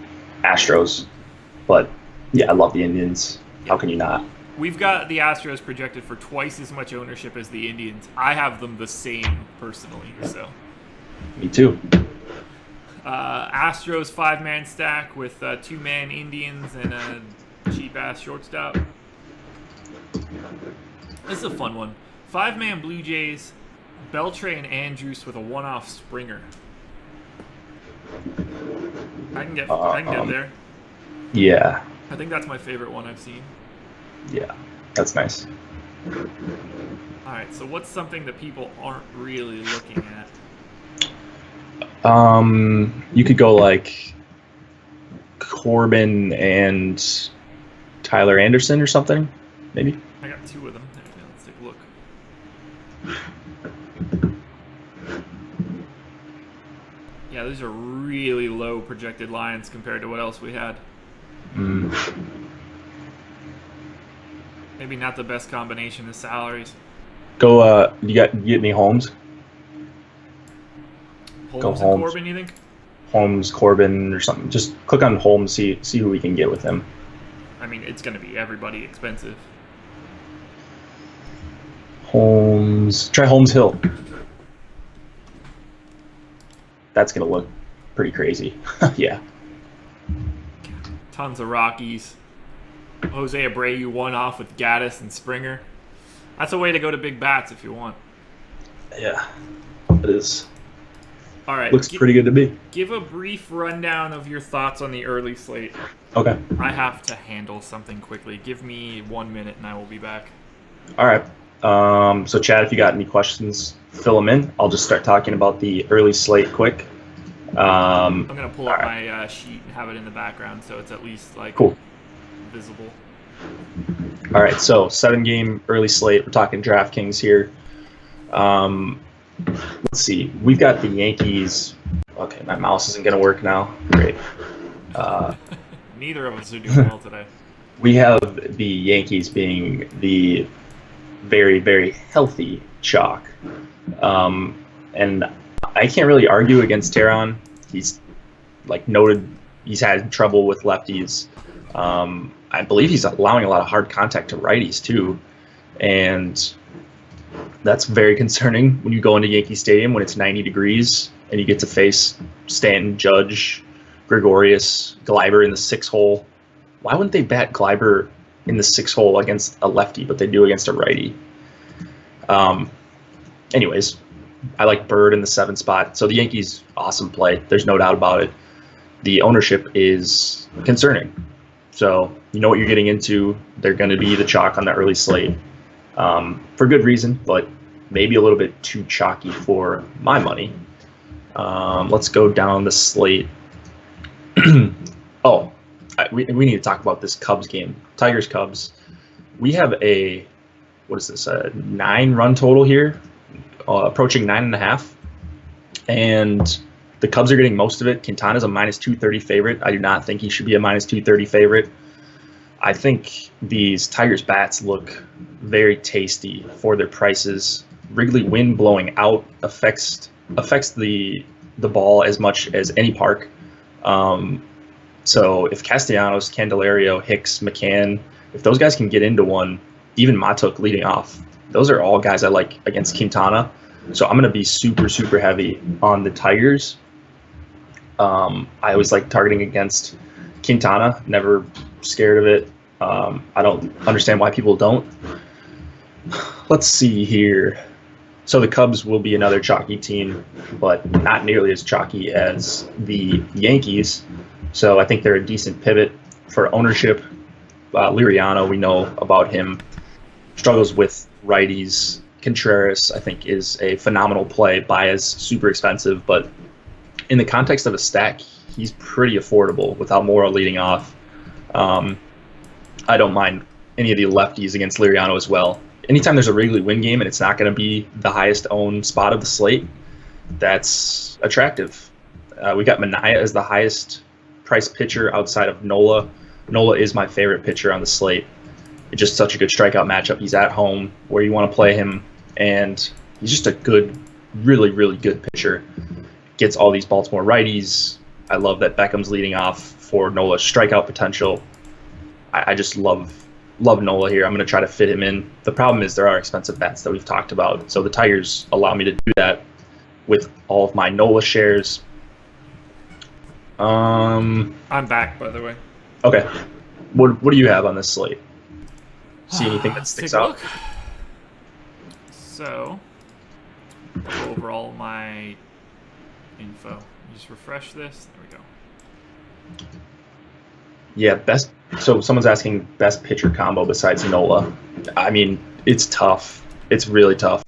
Astros. But, yeah, I love the Indians. How can you not? We've got the Astros projected for twice as much ownership as the Indians. I have them the same, personally. So, Me too. Astros 5-man stack with 2-man Indians and a cheap-ass shortstop. This is a fun one. 5-man Blue Jays, Beltre and Andrews with a one-off Springer. I can get there. Yeah. I think that's my favorite one I've seen. Yeah, that's nice. All right, so what's something that people aren't really looking at? You could go like Corbin and Tyler Anderson or something, maybe. I got 2 of them. Okay, let's take a look. Yeah, these are really low projected lines compared to what else we had. Maybe not the best combination of salaries. Go. You get any Holmes? Holmes and Corbin, you think? Holmes, Corbin, or something. Just click on Holmes, see who we can get with him. I mean, it's going to be everybody expensive. Holmes. Try Holmes Hill. That's going to look pretty crazy. Yeah. Tons of Rockies. Jose Abreu one-off with Gaddis and Springer. That's a way to go to big bats if you want. Yeah, it is. All right. Looks pretty good to me. Give a brief rundown of your thoughts on the early slate. Okay. I have to handle something quickly. Give me 1 minute and I will be back. All right. So, Chad, if you got any questions, fill them in. I'll just start talking about the early slate quick. I'm going to pull up my sheet and have it in the background so it's at least like cool. Visible. All right, so 7-game early slate. We're talking DraftKings here. Let's see. We've got the Yankees. Okay, my mouse isn't going to work now. Great. Neither of us are doing well today. We have the Yankees being the very, very healthy chalk. And I can't really argue against Teheran. He's like noted. He's had trouble with lefties. I believe he's allowing a lot of hard contact to righties too, and that's very concerning when you go into Yankee Stadium when it's 90 degrees and you get to face Stanton, Judge, Gregorius, Gleiber in the 6-hole. Why wouldn't they bat Gleiber in the 6-hole against a lefty, but they do against a righty? Anyways, I like Bird in the 7 spot. So the Yankees, awesome play. There's no doubt about it. The ownership is concerning. So you know what you're getting into. They're going to be the chalk on the early slate for good reason, but maybe a little bit too chalky for my money. Let's go down the slate. We need to talk about this Cubs game. Tigers-Cubs. We have a 9-run total here, approaching 9.5. And the Cubs are getting most of it. Quintana's a -230 favorite. I do not think he should be a -230 favorite. I think these Tigers bats look very tasty for their prices. Wrigley wind blowing out affects the ball as much as any park. So if Castellanos, Candelario, Hicks, McCann, if those guys can get into one, even Matuk leading off, those are all guys I like against Quintana. So I'm going to be super, super heavy on the Tigers. I always like targeting against Quintana, never scared of it. I don't understand why people don't. Let's see here. So the Cubs will be another chalky team, but not nearly as chalky as the Yankees. So I think they're a decent pivot for ownership. Liriano, we know about him, struggles with righties. Contreras, I think, is a phenomenal play. Baez, super expensive, but in the context of a stack, he's pretty affordable without Mora leading off. I don't mind any of the lefties against Liriano as well. Anytime there's a Wrigley win game and it's not going to be the highest owned spot of the slate, that's attractive. We got Manaea as the highest priced pitcher outside of Nola. Nola is my favorite pitcher on the slate. It's just such a good strikeout matchup. He's at home where you want to play him, and he's just a good, really, really good pitcher. Gets all these Baltimore righties. I love that Beckham's leading off for Nola's strikeout potential. I just love Nola here. I'm going to try to fit him in. The problem is there are expensive bets that we've talked about, so the Tigers allow me to do that with all of my Nola shares. I'm back, by the way. Okay. What do you have on this slate? See anything that sticks out? So, overall, my info. Just refresh this. There we go. Yeah, best. So someone's asking best pitcher combo besides Nola. I mean, it's tough. It's really tough.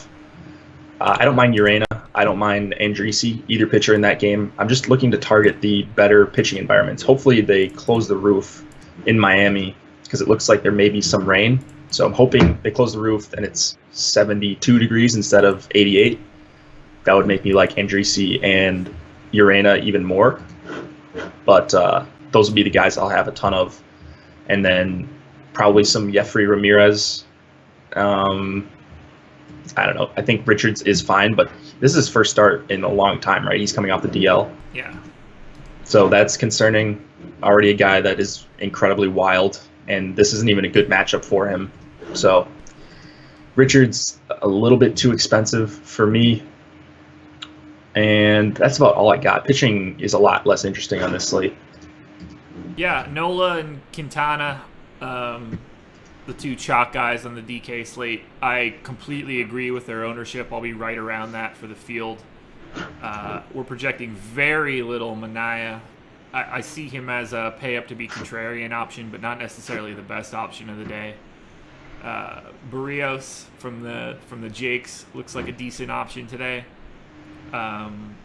I don't mind Urena. I don't mind Andrisi, either pitcher in that game. I'm just looking to target the better pitching environments. Hopefully they close the roof in Miami because it looks like there may be some rain. So I'm hoping they close the roof and it's 72 degrees instead of 88. That would make me like Andrisi and Urena even more. But those would be the guys I'll have a ton of. And then probably some Jeffrey Ramirez. I don't know. I think Richards is fine, but this is his first start in a long time, right? He's coming off the DL. Yeah. So that's concerning. Already a guy that is incredibly wild, and this isn't even a good matchup for him. So Richards, a little bit too expensive for me. And that's about all I got. Pitching is a lot less interesting on this slate. Yeah, Nola and Quintana, the two chalk guys on the DK slate. I completely agree with their ownership. I'll be right around that for the field. We're projecting very little Manaea. I see him as a pay up to be contrarian option, but not necessarily the best option of the day. Barrios from the Jakes looks like a decent option today.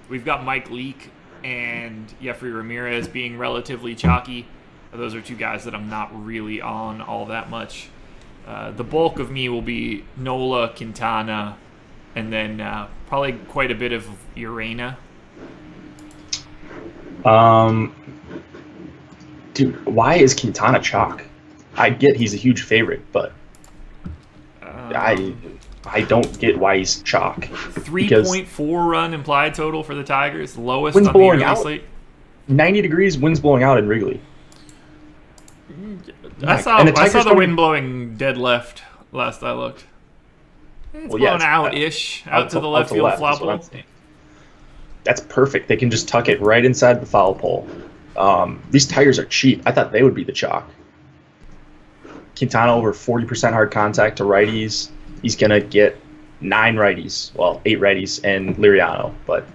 We've got Mike Leake and Jeffrey Ramirez being relatively chalky. Those are two guys that I'm not really on all that much. The bulk of me will be Nola, Quintana, and then probably quite a bit of Urena. Dude, why is Quintana chalk? I get he's a huge favorite, but I don't get why he's chalk. 3.4 run implied total for the Tigers, lowest wind's on the blowing yearly out. slate. 90 degrees, wind's blowing out in Wrigley. I saw the wind blowing dead left last I looked. It's blowing out-ish, out to the left field foul pole. That's perfect. They can just tuck it right inside the foul pole. These Tigers are cheap. I thought they would be the chalk. Quintana over 40% hard contact to righties. He's going to get 9 righties. Well, 8 righties and Liriano. But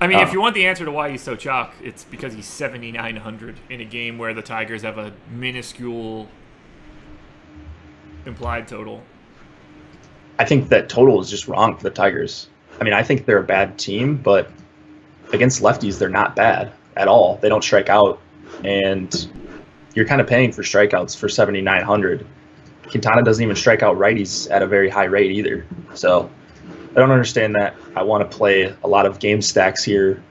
I mean, if you want the answer to why he's so chalk, it's because he's 7,900 in a game where the Tigers have a minuscule implied total. I think that total is just wrong for the Tigers. I mean, I think they're a bad team, but against lefties, they're not bad at all. They don't strike out, and you're kind of paying for strikeouts for 7,900. Quintana doesn't even strike out righties at a very high rate either. So I don't understand that. I want to play a lot of game stacks here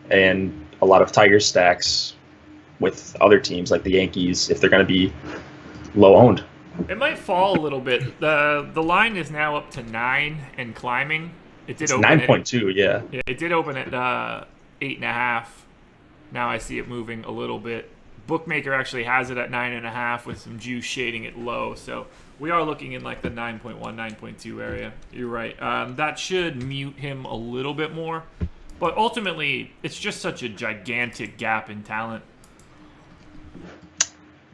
and a lot of Tiger stacks with other teams like the Yankees if they're going to be low owned. It might fall a little bit. The line is now up to 9 and climbing. It did open 9.2, yeah. It did open at 8.5. Now I see it moving a little bit. Bookmaker actually has it at 9.5 with some juice shading it low. So we are looking in like the 9.1, 9.2 area. You're right. That should mute him a little bit more. But ultimately, it's just such a gigantic gap in talent.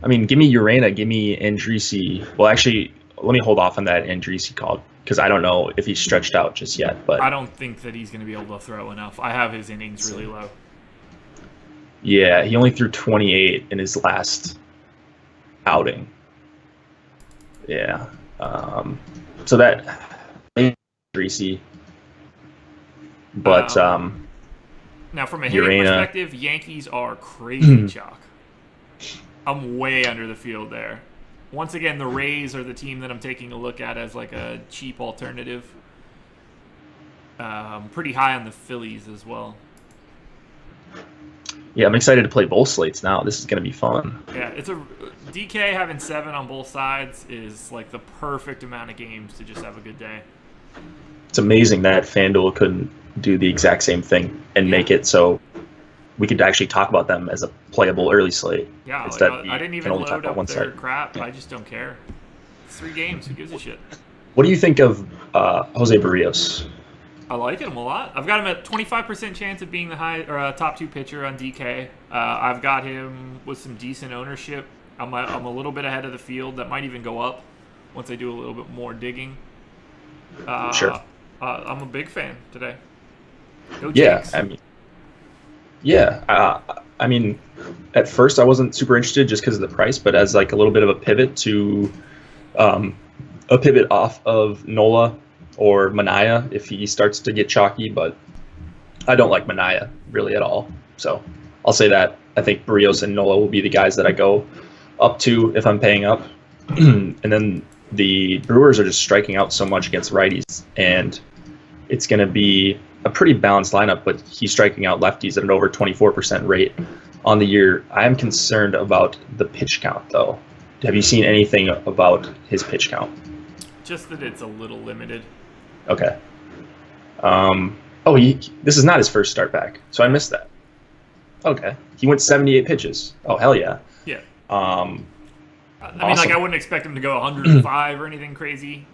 I mean, give me Urena, give me Andrisi. Well, actually, let me hold off on that Andrisi call because I don't know if he's stretched out just yet. But I don't think that he's going to be able to throw enough. I have his innings really low. Yeah, he only threw 28 in his last outing. Yeah. So that Andrisi. But now, from a hitting Urena. perspective, Yankees are crazy chalk. I'm way under the field there. Once again, the Rays are the team that I'm taking a look at as like a cheap alternative. Pretty high on the Phillies as well. Yeah, I'm excited to play both slates now. This is going to be fun. Yeah, it's a DK having 7 on both sides is like the perfect amount of games to just have a good day. It's amazing that FanDuel couldn't do the exact same thing and make it so we could actually talk about them as a playable early slate. Yeah, instead I didn't even load up one their side. crap. Yeah. I just don't care. It's 3 games. Who gives a shit? What do you think of Jose Barrios? I like him a lot. I've got him at 25% chance of being the top 2 pitcher on DK. I've got him with some decent ownership. I'm a little bit ahead of the field. That might even go up once I do a little bit more digging. Sure. I'm a big fan today. Go Yeah, Jakes. I mean, at first I wasn't super interested just because of the price, but as like a little bit of a pivot to a pivot off of Nola or Mania if he starts to get chalky, but I don't like Mania really at all. So I'll say that I think Barrios and Nola will be the guys that I go up to if I'm paying up. And then the Brewers are just striking out so much against righties, and it's going to be a pretty balanced lineup, but he's striking out lefties at an over 24% rate on the year. I am concerned about the pitch count, though. Have you seen anything about his pitch count? Just that it's a little limited. Okay. This is not his first start back, so I missed that. Okay. He went 78 pitches. Oh, hell yeah. Yeah. Awesome. I wouldn't expect him to go 105 or anything crazy.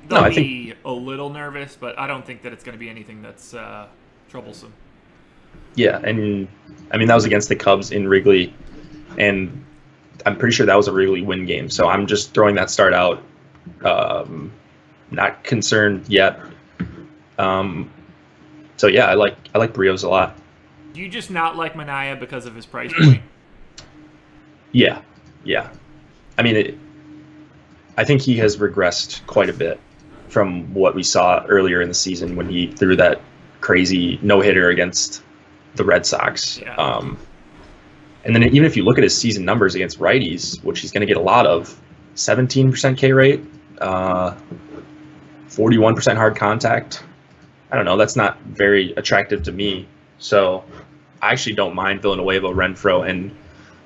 They'll be a little nervous, but I don't think that it's going to be anything that's troublesome. Yeah, and I mean, that was against the Cubs in Wrigley, and I'm pretty sure that was a Wrigley win game. So I'm just throwing that start out. Not concerned yet. So yeah, I like Barrios a lot. Do you just not like Mania because of his price point? Yeah. I mean, I think he has regressed quite a bit from what we saw earlier in the season when he threw that crazy no-hitter against the Red Sox. Yeah. And then even if you look at his season numbers against righties, which he's going to get a lot of, 17% K rate, 41% hard contact. I don't know. That's not very attractive to me. So I actually don't mind Villanueva, Renfroe, and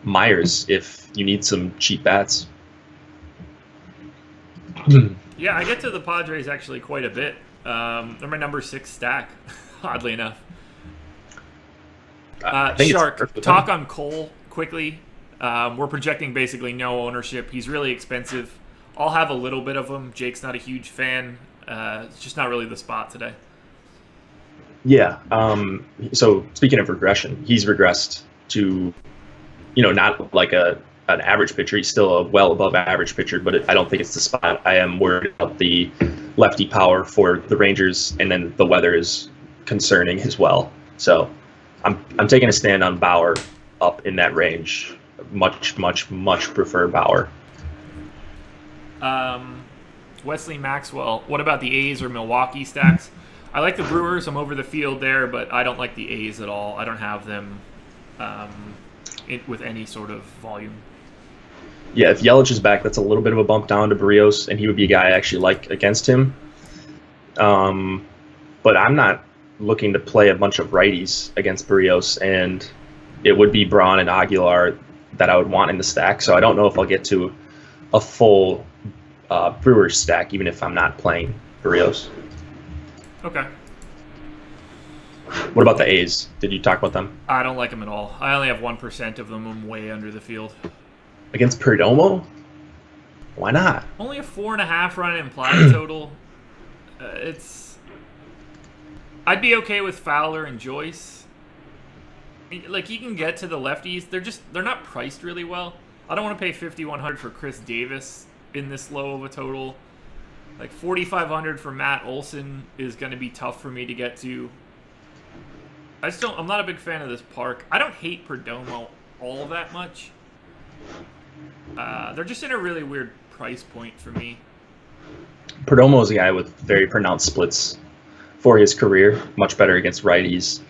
Myers if you need some cheap bats. Yeah, I get to the Padres actually quite a bit. They're my number 6 stack, oddly enough. Shark, talk on Cole quickly. We're projecting basically no ownership. He's really expensive. I'll have a little bit of him. Jake's not a huge fan. It's just not really the spot today. Yeah. So speaking of regression, he's regressed to, not like an average pitcher. He's still a well above average pitcher, but I don't think it's the spot. I am worried about the lefty power for the Rangers, and then the weather is concerning as well. So I'm taking a stand on Bauer up in that range. Much prefer Bauer. Wesley Maxwell. What about the A's or Milwaukee stacks? I like the Brewers. I'm over the field there, but I don't like the A's at all. I don't have them with any sort of volume. Yeah, if Yelich is back, that's a little bit of a bump down to Barrios, and he would be a guy I actually like against him. But I'm not looking to play a bunch of righties against Barrios, and it would be Braun and Aguilar that I would want in the stack. So I don't know if I'll get to a full Brewers stack, even if I'm not playing Barrios. Okay. What about the A's? Did you talk about them? I don't like them at all. I only have 1% of them. I'm way under the field. Against Perdomo? Why not? Only a 4.5 run implied total. I'd be okay with Fowler and Joyce. Like, you can get to the lefties. They're not priced really well. I don't want to pay $5,100 for Chris Davis in this low of a total. Like $4,500 for Matt Olson is going to be tough for me to get to. I'm not a big fan of this park. I don't hate Perdomo all that much. They're just in a really weird price point for me. Perdomo is a guy with very pronounced splits for his career, much better against righties,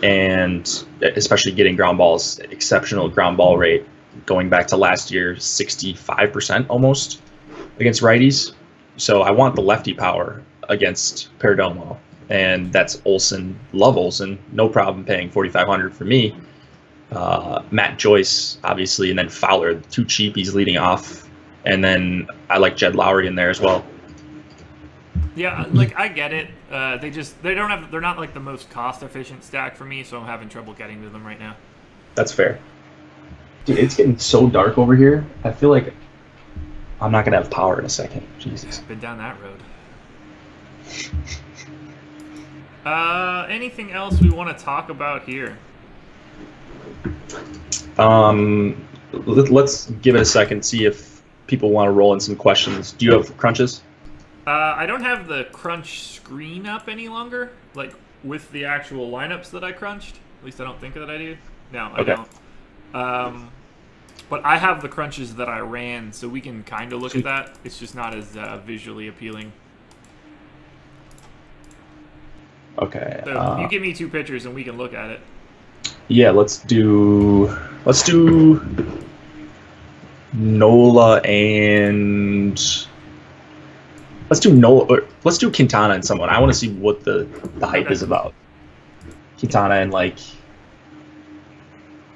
and especially getting ground balls, exceptional ground ball rate. going back to last year, 65% almost against righties. So I want the lefty power against Perdomo, and that's Olsen. Love Olsen, no problem paying 4,500 for me. Matt Joyce, obviously, and then Fowler, too cheap. He's leading off, and then I like Jed Lowry in there as well. Yeah, like I get it. They're not like the most cost efficient stack for me, so I'm having trouble getting to them right now. That's fair. Dude, it's getting so dark over here. I feel like I'm not gonna have power in a second. Jesus. Been down that road. Anything else we want to talk about here? Let's give it a second, see if people want to roll in some questions. Do you have crunches? I don't have the crunch screen up any longer, like with the actual lineups that I crunched. At least I don't think that I do. No, I don't. But I have the crunches that I ran, so we can kind of look at that. It's just not as visually appealing. Okay. So you give me 2 pictures and we can look at it. Yeah, let's do Nola and let's do Quintana and someone. I want to see what the hype is about. Quintana and like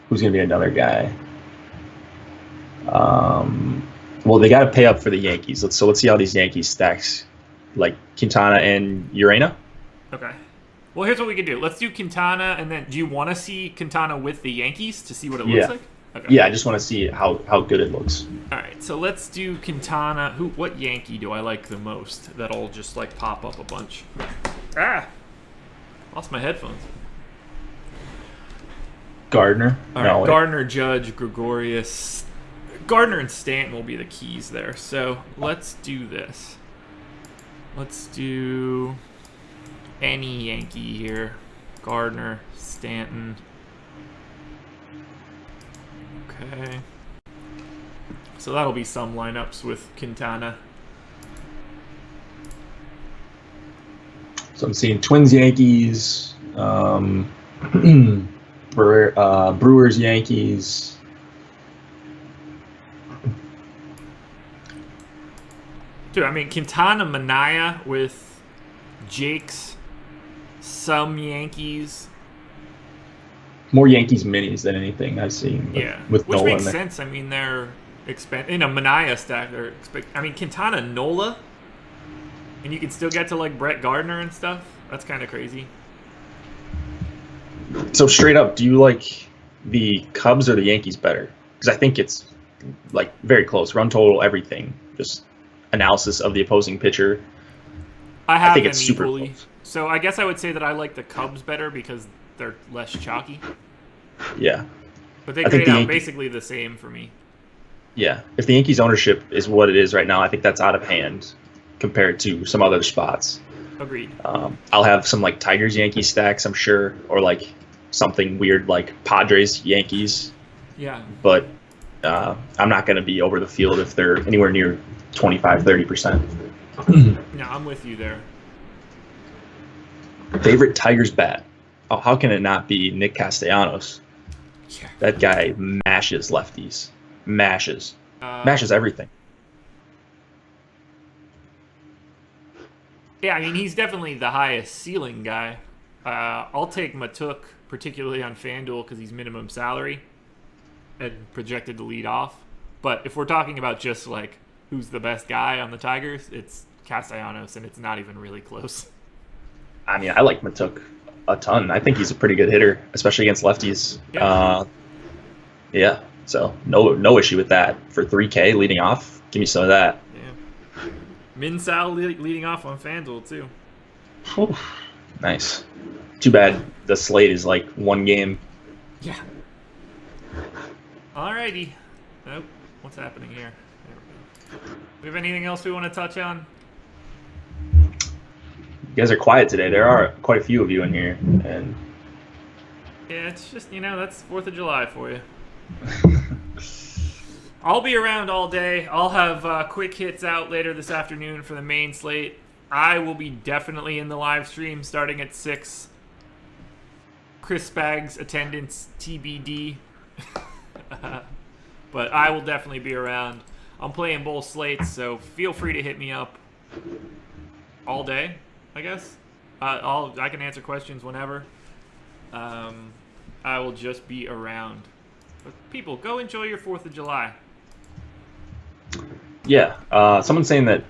who's gonna be another guy? Well, they got to pay up for the Yankees. Let's see how these Yankees stacks, like Quintana and Urena. Okay. Well, here's what we can do. Let's do Quintana, and then do you want to see Quintana with the Yankees to see what it looks like? Okay. Yeah, I just want to see how good it looks. All right, so let's do Quintana. What Yankee do I like the most? That'll just like pop up a bunch. Lost my headphones. Gardner. All right, Gardner, Judge, Gregorius. Gardner and Stanton will be the keys there. So let's do this. Let's do any Yankee here. Gardner, Stanton. Okay. So that'll be some lineups with Quintana. So I'm seeing Twins, Yankees, Brewers, Yankees. Dude, I mean, Quintana, Manaya with Jakes, some Yankees. More Yankees minis than anything I've seen. Yeah, with which Nola makes in there. sense. I mean, they're in a Manaya stack. I mean, Quintana, Nola, and you can still get to like Brett Gardner and stuff. That's kind of crazy. So straight up, do you like the Cubs or the Yankees better? Because I think it's like very close. Run total, everything. Just analysis of the opposing pitcher. I think it's super equally. close. So I guess I would say that I like the Cubs better because they're less chalky. Yeah. But they grade out basically the same for me. Yeah. If the Yankees ownership is what it is right now, I think that's out of hand compared to some other spots. Agreed. I'll have some like Tigers Yankees stacks, I'm sure, or like something weird like Padres Yankees. Yeah. But I'm not going to be over the field if they're anywhere near 25-30%. No, I'm with you there. Favorite Tigers bat? Oh, how can it not be Nick Castellanos? Yeah. That guy mashes lefties. Mashes everything. Yeah, I mean, he's definitely the highest ceiling guy. I'll take Matuk, particularly on FanDuel, because he's minimum salary and projected to lead off. But if we're talking about just like who's the best guy on the Tigers, it's Castellanos, and it's not even really close. I mean, I like Matuk a ton. I think he's a pretty good hitter, especially against lefties. Yeah. So no issue with that. For 3K leading off, give me some of that. Yeah. Min Sal leading off on FanDuel too. Whew. Nice. Too bad the slate is like one game. Yeah. Alrighty. Nope. What's happening here? There we go. We have anything else we want to touch on? You guys are quiet today. There are quite a few of you in here, and yeah, it's just that's 4th of July for you. I'll be around all day. I'll have quick hits out later this afternoon for the main slate. I will be definitely in the live stream starting at 6. Chris Spags attendance TBD. But I will definitely be around. I'm playing both slates, so feel free to hit me up all day, I guess. I can answer questions whenever. I will just be around. But people, go enjoy your 4th of July. Yeah. Someone's saying that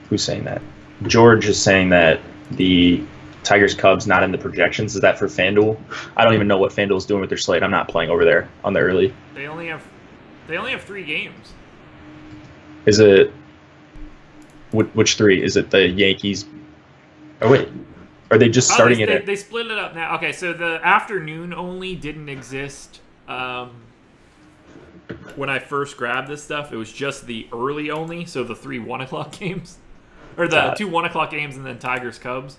who's saying that? George is saying that the Tigers Cubs not in the projections. Is that for FanDuel? I don't even know what FanDuel's doing with their slate. I'm not playing over there on the early. They only have 3 games. Is it which 3? Is it the Yankees? Oh wait, are they just starting it? They split it up now. Okay, so the afternoon only didn't exist when I first grabbed this stuff. It was just the early only, so the 3 1:00 games, or the 2 1:00 games, and then Tigers Cubs,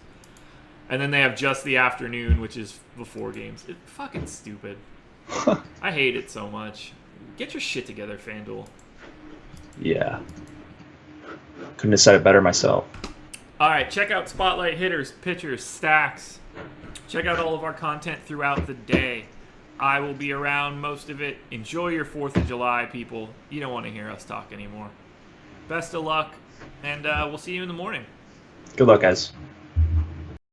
and then they have just the afternoon, which is before games. It's fucking stupid. I hate it so much. Get your shit together, FanDuel. Yeah. Couldn't have said it better myself. All right, check out Spotlight Hitters, Pitchers, Stacks. Check out all of our content throughout the day. I will be around most of it. Enjoy your 4th of July, people. You don't want to hear us talk anymore. Best of luck, and we'll see you in the morning. Good luck, guys.